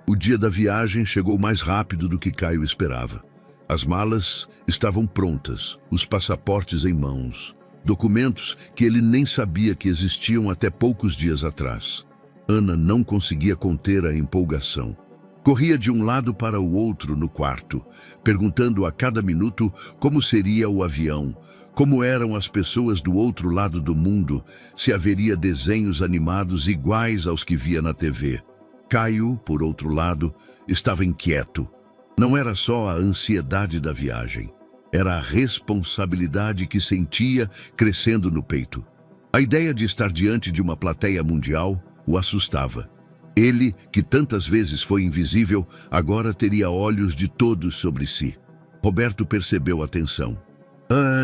O dia da viagem chegou mais rápido do que Caio esperava. As malas estavam prontas, os passaportes em mãos, documentos que ele nem sabia que existiam até poucos dias atrás. Ana não conseguia conter a empolgação. Corria de um lado para o outro no quarto, perguntando a cada minuto como seria o avião, como eram as pessoas do outro lado do mundo, se haveria desenhos animados iguais aos que via na TV. Caio, por outro lado, estava inquieto. Não era só a ansiedade da viagem, era a responsabilidade que sentia crescendo no peito. A ideia de estar diante de uma plateia mundial o assustava. Ele, que tantas vezes foi invisível, agora teria olhos de todos sobre si. Roberto percebeu a tensão.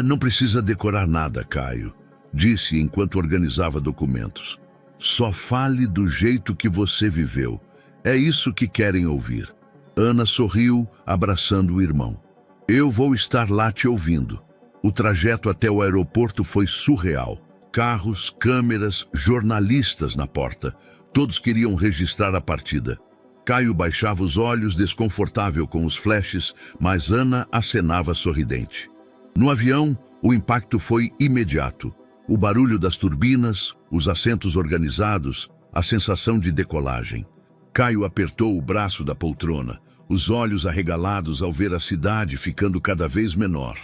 Não precisa decorar nada, Caio, disse enquanto organizava documentos. Só fale do jeito que você viveu. É isso que querem ouvir. Ana sorriu, abraçando o irmão. Eu vou estar lá te ouvindo. O trajeto até o aeroporto foi surreal. Carros, câmeras, jornalistas na porta. Todos queriam registrar a partida. Caio baixava os olhos, desconfortável com os flashes, mas Ana acenava sorridente. No avião, o impacto foi imediato. O barulho das turbinas, os assentos organizados, a sensação de decolagem. Caio apertou o braço da poltrona, os olhos arregalados ao ver a cidade ficando cada vez menor.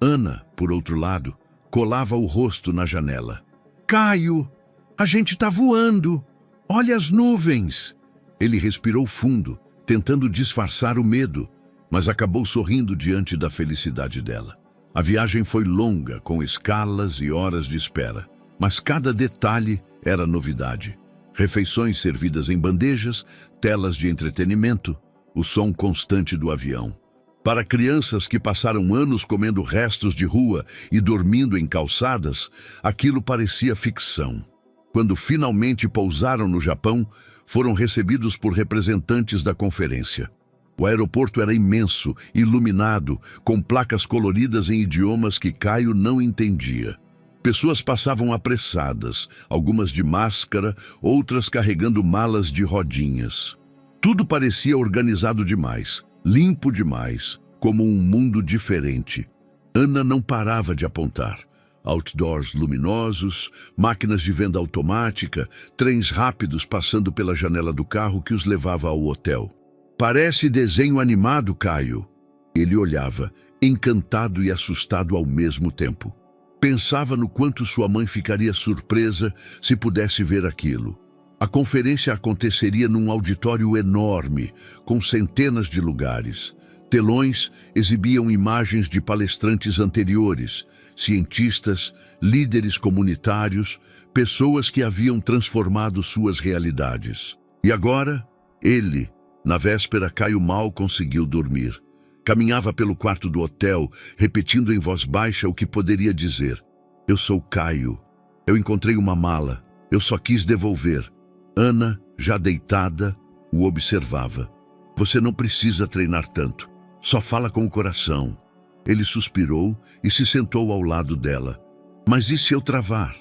Ana, por outro lado, colava o rosto na janela. Caio, a gente tá voando! Olha as nuvens! Ele respirou fundo, tentando disfarçar o medo, mas acabou sorrindo diante da felicidade dela. A viagem foi longa, com escalas e horas de espera, mas cada detalhe era novidade. Refeições servidas em bandejas, telas de entretenimento, o som constante do avião. Para crianças que passaram anos comendo restos de rua e dormindo em calçadas, aquilo parecia ficção. Quando finalmente pousaram no Japão, foram recebidos por representantes da conferência. O aeroporto era imenso, iluminado, com placas coloridas em idiomas que Caio não entendia. Pessoas passavam apressadas, algumas de máscara, outras carregando malas de rodinhas. Tudo parecia organizado demais, limpo demais, como um mundo diferente. Ana não parava de apontar. Outdoors luminosos, máquinas de venda automática, trens rápidos passando pela janela do carro que os levava ao hotel. Parece desenho animado, Caio. Ele olhava, encantado e assustado ao mesmo tempo. Pensava no quanto sua mãe ficaria surpresa se pudesse ver aquilo. A conferência aconteceria num auditório enorme, com centenas de lugares. Telões exibiam imagens de palestrantes anteriores, cientistas, líderes comunitários, pessoas que haviam transformado suas realidades. E agora, ele, na véspera, Caio mal conseguiu dormir. Caminhava pelo quarto do hotel, repetindo em voz baixa o que poderia dizer. Eu sou Caio. Eu encontrei uma mala. Eu só quis devolver. Ana, já deitada, o observava. Você não precisa treinar tanto. Só fala com o coração. Ele suspirou e se sentou ao lado dela. Mas e se eu travar?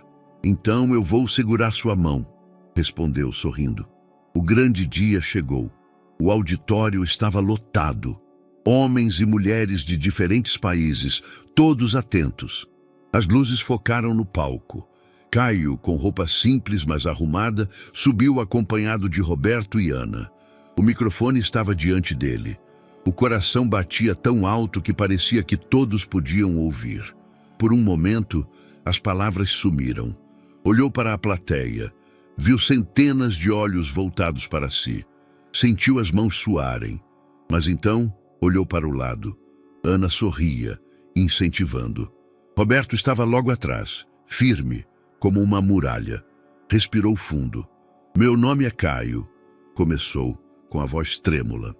Então eu vou segurar sua mão, respondeu sorrindo. O grande dia chegou. O auditório estava lotado. Homens e mulheres de diferentes países, todos atentos. As luzes focaram no palco. Caio, com roupa simples mas arrumada, subiu acompanhado de Roberto e Ana. O microfone estava diante dele. O coração batia tão alto que parecia que todos podiam ouvir. Por um momento, as palavras sumiram. Olhou para a plateia. Viu centenas de olhos voltados para si. Sentiu as mãos suarem. Mas então, olhou para o lado. Ana sorria, incentivando. Roberto estava logo atrás, firme, como uma muralha. Respirou fundo. Meu nome é Caio, começou, com a voz trêmula.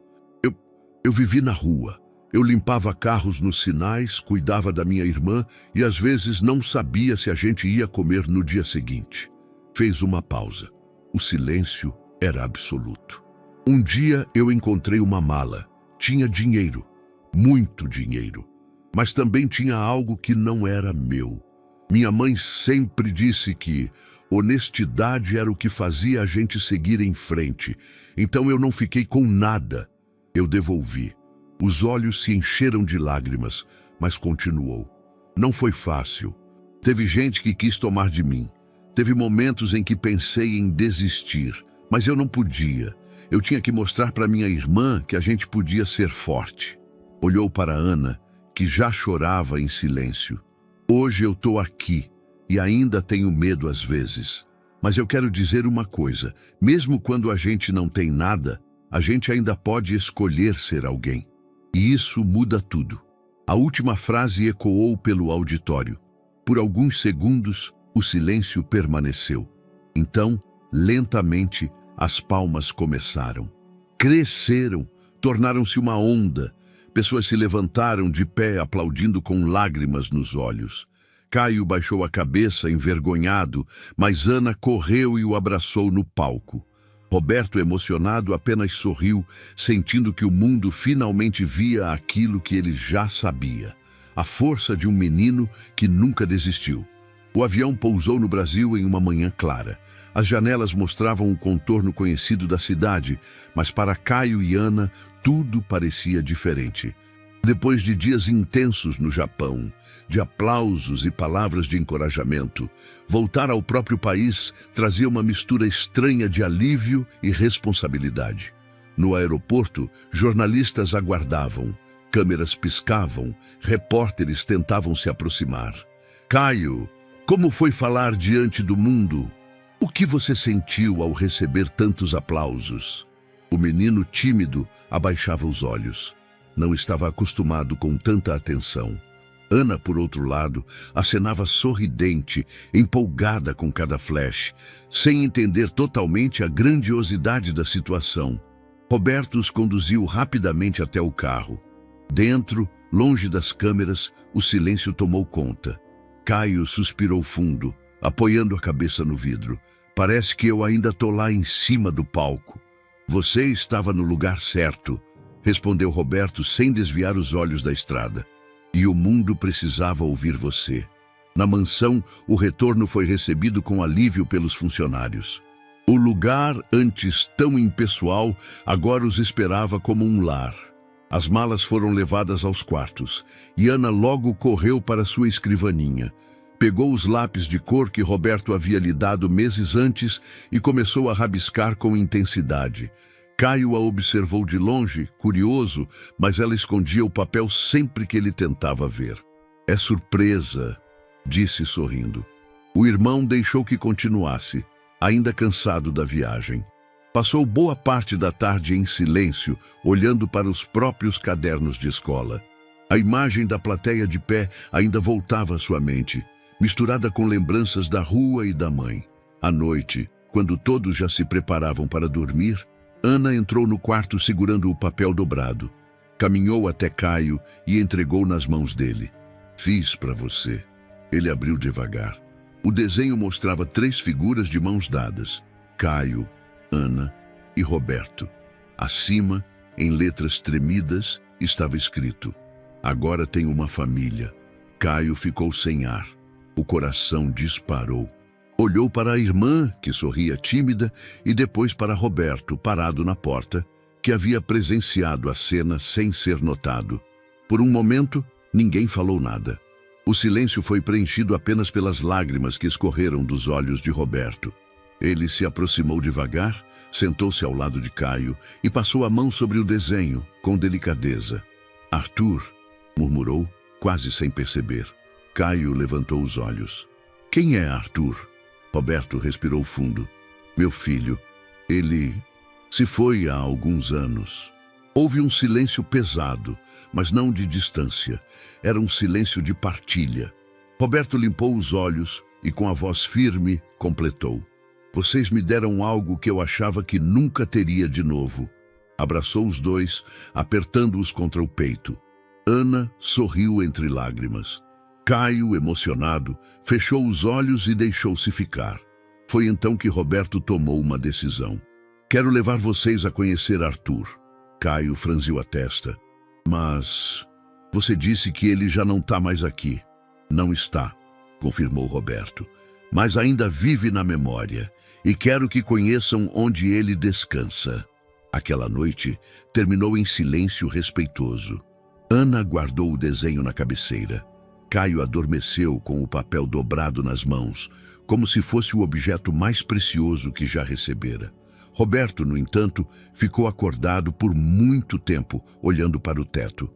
Eu vivi na rua. Eu limpava carros nos sinais, cuidava da minha irmã e às vezes não sabia se a gente ia comer no dia seguinte. Fez uma pausa. O silêncio era absoluto. Um dia eu encontrei uma mala. Tinha dinheiro, muito dinheiro, mas também tinha algo que não era meu. Minha mãe sempre disse que honestidade era o que fazia a gente seguir em frente, então eu não fiquei com nada. Eu devolvi. Os olhos se encheram de lágrimas, mas continuou. Não foi fácil. Teve gente que quis tomar de mim. Teve momentos em que pensei em desistir, mas eu não podia. Eu tinha que mostrar para minha irmã que a gente podia ser forte. Olhou para Ana, que já chorava em silêncio. Hoje eu estou aqui e ainda tenho medo às vezes. Mas eu quero dizer uma coisa: mesmo quando a gente não tem nada, a gente ainda pode escolher ser alguém. E isso muda tudo. A última frase ecoou pelo auditório. Por alguns segundos, o silêncio permaneceu. Então, lentamente, as palmas começaram. Cresceram, tornaram-se uma onda. Pessoas se levantaram de pé, aplaudindo com lágrimas nos olhos. Caio baixou a cabeça, envergonhado, mas Ana correu e o abraçou no palco. Roberto, emocionado, apenas sorriu, sentindo que o mundo finalmente via aquilo que ele já sabia: a força de um menino que nunca desistiu. O avião pousou no Brasil em uma manhã clara. As janelas mostravam o contorno conhecido da cidade, mas para Caio e Ana, tudo parecia diferente. Depois de dias intensos no Japão, de aplausos e palavras de encorajamento, voltar ao próprio país trazia uma mistura estranha de alívio e responsabilidade. No aeroporto, jornalistas aguardavam, câmeras piscavam, repórteres tentavam se aproximar. Caio, como foi falar diante do mundo? O que você sentiu ao receber tantos aplausos? O menino tímido abaixava os olhos. Não estava acostumado com tanta atenção. Ana, por outro lado, acenava sorridente, empolgada com cada flash, sem entender totalmente a grandiosidade da situação. Roberto os conduziu rapidamente até o carro. Dentro, longe das câmeras, o silêncio tomou conta. Caio suspirou fundo, apoiando a cabeça no vidro. Parece que eu ainda tô lá em cima do palco. Você estava no lugar certo, respondeu Roberto sem desviar os olhos da estrada. E o mundo precisava ouvir você. Na mansão, o retorno foi recebido com alívio pelos funcionários. O lugar, antes tão impessoal, agora os esperava como um lar. As malas foram levadas aos quartos, e Ana logo correu para sua escrivaninha. Pegou os lápis de cor que Roberto havia lhe dado meses antes e começou a rabiscar com intensidade. Caio a observou de longe, curioso, mas ela escondia o papel sempre que ele tentava ver. É surpresa, disse sorrindo. O irmão deixou que continuasse, ainda cansado da viagem. Passou boa parte da tarde em silêncio, olhando para os próprios cadernos de escola. A imagem da plateia de pé ainda voltava à sua mente, misturada com lembranças da rua e da mãe. À noite, quando todos já se preparavam para dormir, Ana entrou no quarto segurando o papel dobrado. Caminhou até Caio e entregou nas mãos dele. Fiz para você. Ele abriu devagar. O desenho mostrava 3 figuras de mãos dadas: Caio, Ana e Roberto. Acima, em letras tremidas, estava escrito: agora tenho uma família. Caio ficou sem ar. O coração disparou. Olhou para a irmã, que sorria tímida, e depois para Roberto, parado na porta, que havia presenciado a cena sem ser notado. Por um momento, ninguém falou nada. O silêncio foi preenchido apenas pelas lágrimas que escorreram dos olhos de Roberto. Ele se aproximou devagar, sentou-se ao lado de Caio e passou a mão sobre o desenho, com delicadeza. Arthur, murmurou, quase sem perceber. Caio levantou os olhos. Quem é Arthur? Roberto respirou fundo. Meu filho, ele se foi há alguns anos. Houve um silêncio pesado, mas não de distância. Era um silêncio de partilha. Roberto limpou os olhos e, com a voz firme, completou. Vocês me deram algo que eu achava que nunca teria de novo. Abraçou os dois, apertando-os contra o peito. Ana sorriu entre lágrimas. Caio, emocionado, fechou os olhos e deixou-se ficar. Foi então que Roberto tomou uma decisão. Quero levar vocês a conhecer Arthur. Caio franziu a testa. Mas você disse que ele já não está mais aqui. Não está, confirmou Roberto. Mas ainda vive na memória. E quero que conheçam onde ele descansa. Aquela noite terminou em silêncio respeitoso. Ana guardou o desenho na cabeceira. Caio adormeceu com o papel dobrado nas mãos, como se fosse o objeto mais precioso que já recebera. Roberto, no entanto, ficou acordado por muito tempo, olhando para o teto.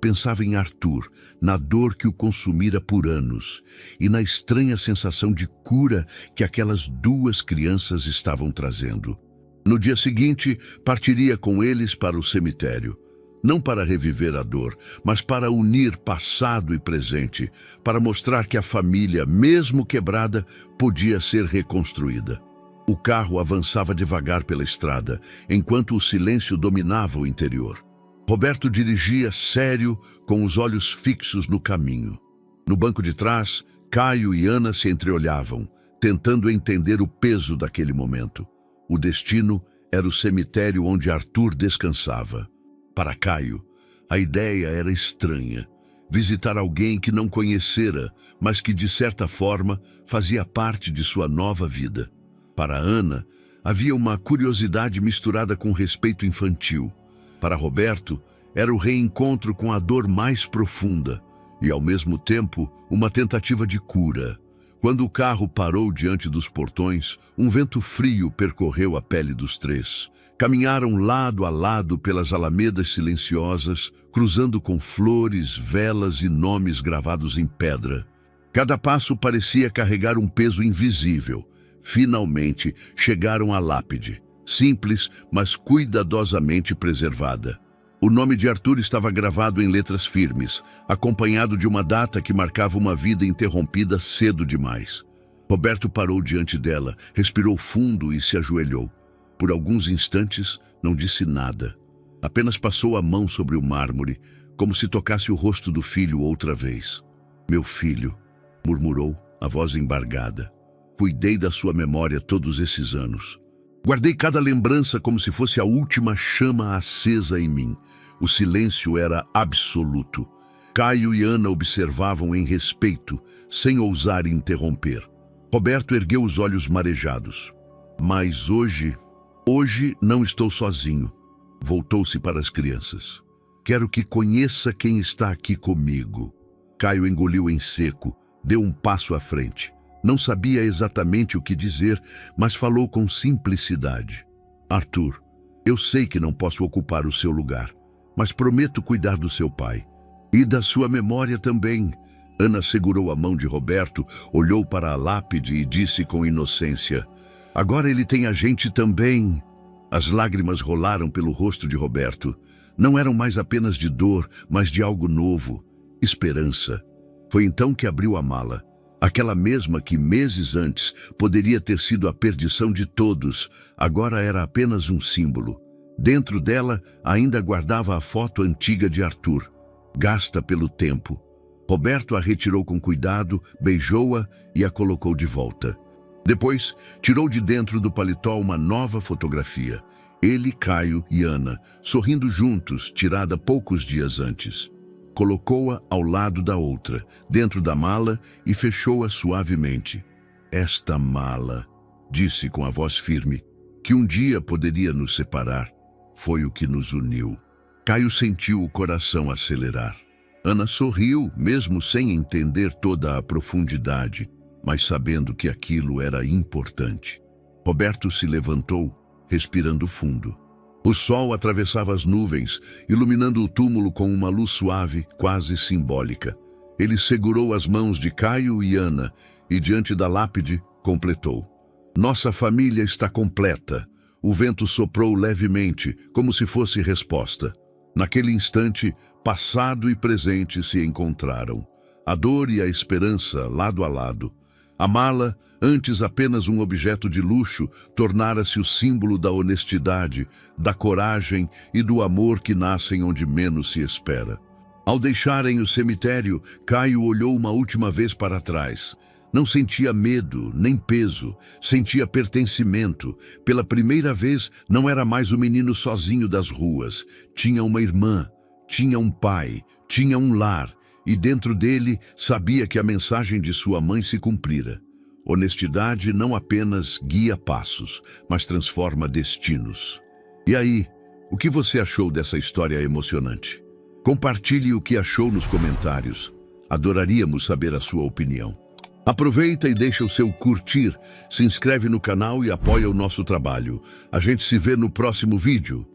pensava em Arthur, na dor que o consumira por anos e na estranha sensação de cura que aquelas duas crianças estavam trazendo. No dia seguinte, partiria com eles para o cemitério. Não para reviver a dor, mas para unir passado e presente, para mostrar que a família, mesmo quebrada, podia ser reconstruída. O carro avançava devagar pela estrada, enquanto o silêncio dominava o interior. Roberto dirigia sério, com os olhos fixos no caminho. No banco de trás, Caio e Ana se entreolhavam, tentando entender o peso daquele momento. O destino era o cemitério onde Arthur descansava. Para Caio, a ideia era estranha. Visitar alguém que não conhecera, mas que, de certa forma, fazia parte de sua nova vida. Para Ana, havia uma curiosidade misturada com respeito infantil. Para Roberto, era o reencontro com a dor mais profunda e, ao mesmo tempo, uma tentativa de cura. Quando o carro parou diante dos portões, um vento frio percorreu a pele dos três. Caminharam lado a lado pelas alamedas silenciosas, cruzando com flores, velas e nomes gravados em pedra. Cada passo parecia carregar um peso invisível. Finalmente, chegaram à lápide, simples, mas cuidadosamente preservada. O nome de Arthur estava gravado em letras firmes, acompanhado de uma data que marcava uma vida interrompida cedo demais. Roberto parou diante dela, respirou fundo e se ajoelhou. Por alguns instantes, não disse nada. Apenas passou a mão sobre o mármore, como se tocasse o rosto do filho outra vez. "Meu filho", murmurou, a voz embargada. "Cuidei da sua memória todos esses anos. Guardei cada lembrança como se fosse a última chama acesa em mim." O silêncio era absoluto. Caio e Ana observavam em respeito, sem ousar interromper. Roberto ergueu os olhos marejados. "Mas hoje não estou sozinho." Voltou-se para as crianças. "Quero que conheça quem está aqui comigo." Caio engoliu em seco, deu um passo à frente. Não sabia exatamente o que dizer, mas falou com simplicidade. "Arthur, eu sei que não posso ocupar o seu lugar, mas prometo cuidar do seu pai. E da sua memória também." Ana segurou a mão de Roberto, olhou para a lápide e disse com inocência: "Agora ele tem a gente também." As lágrimas rolaram pelo rosto de Roberto. Não eram mais apenas de dor, mas de algo novo, esperança. Foi então que abriu a mala. Aquela mesma que meses antes poderia ter sido a perdição de todos, agora era apenas um símbolo. Dentro dela ainda guardava a foto antiga de Arthur, gasta pelo tempo. Roberto a retirou com cuidado, beijou-a e a colocou de volta. Depois, tirou de dentro do paletó uma nova fotografia. Ele, Caio e Ana, sorrindo juntos, tirada poucos dias antes. Colocou-a ao lado da outra, dentro da mala, e fechou-a suavemente. "Esta mala", disse com a voz firme, "que um dia poderia nos separar, foi o que nos uniu." Caio sentiu o coração acelerar. Ana sorriu, mesmo sem entender toda a profundidade, mas sabendo que aquilo era importante. Roberto se levantou, respirando fundo. O sol atravessava as nuvens, iluminando o túmulo com uma luz suave, quase simbólica. Ele segurou as mãos de Caio e Ana e, diante da lápide, completou: "Nossa família está completa." O vento soprou levemente, como se fosse resposta. Naquele instante, passado e presente se encontraram. A dor e a esperança, lado a lado. A mala, antes apenas um objeto de luxo, tornara-se o símbolo da honestidade, da coragem e do amor que nascem onde menos se espera. Ao deixarem o cemitério, Caio olhou uma última vez para trás. Não sentia medo, nem peso, sentia pertencimento. Pela primeira vez, não era mais o menino sozinho das ruas. Tinha uma irmã, tinha um pai, tinha um lar. E dentro dele sabia que a mensagem de sua mãe se cumprira. Honestidade não apenas guia passos, mas transforma destinos. E aí, o que você achou dessa história emocionante? Compartilhe o que achou nos comentários. Adoraríamos saber a sua opinião. Aproveita e deixa o seu curtir, se inscreve no canal e apoia o nosso trabalho. A gente se vê no próximo vídeo.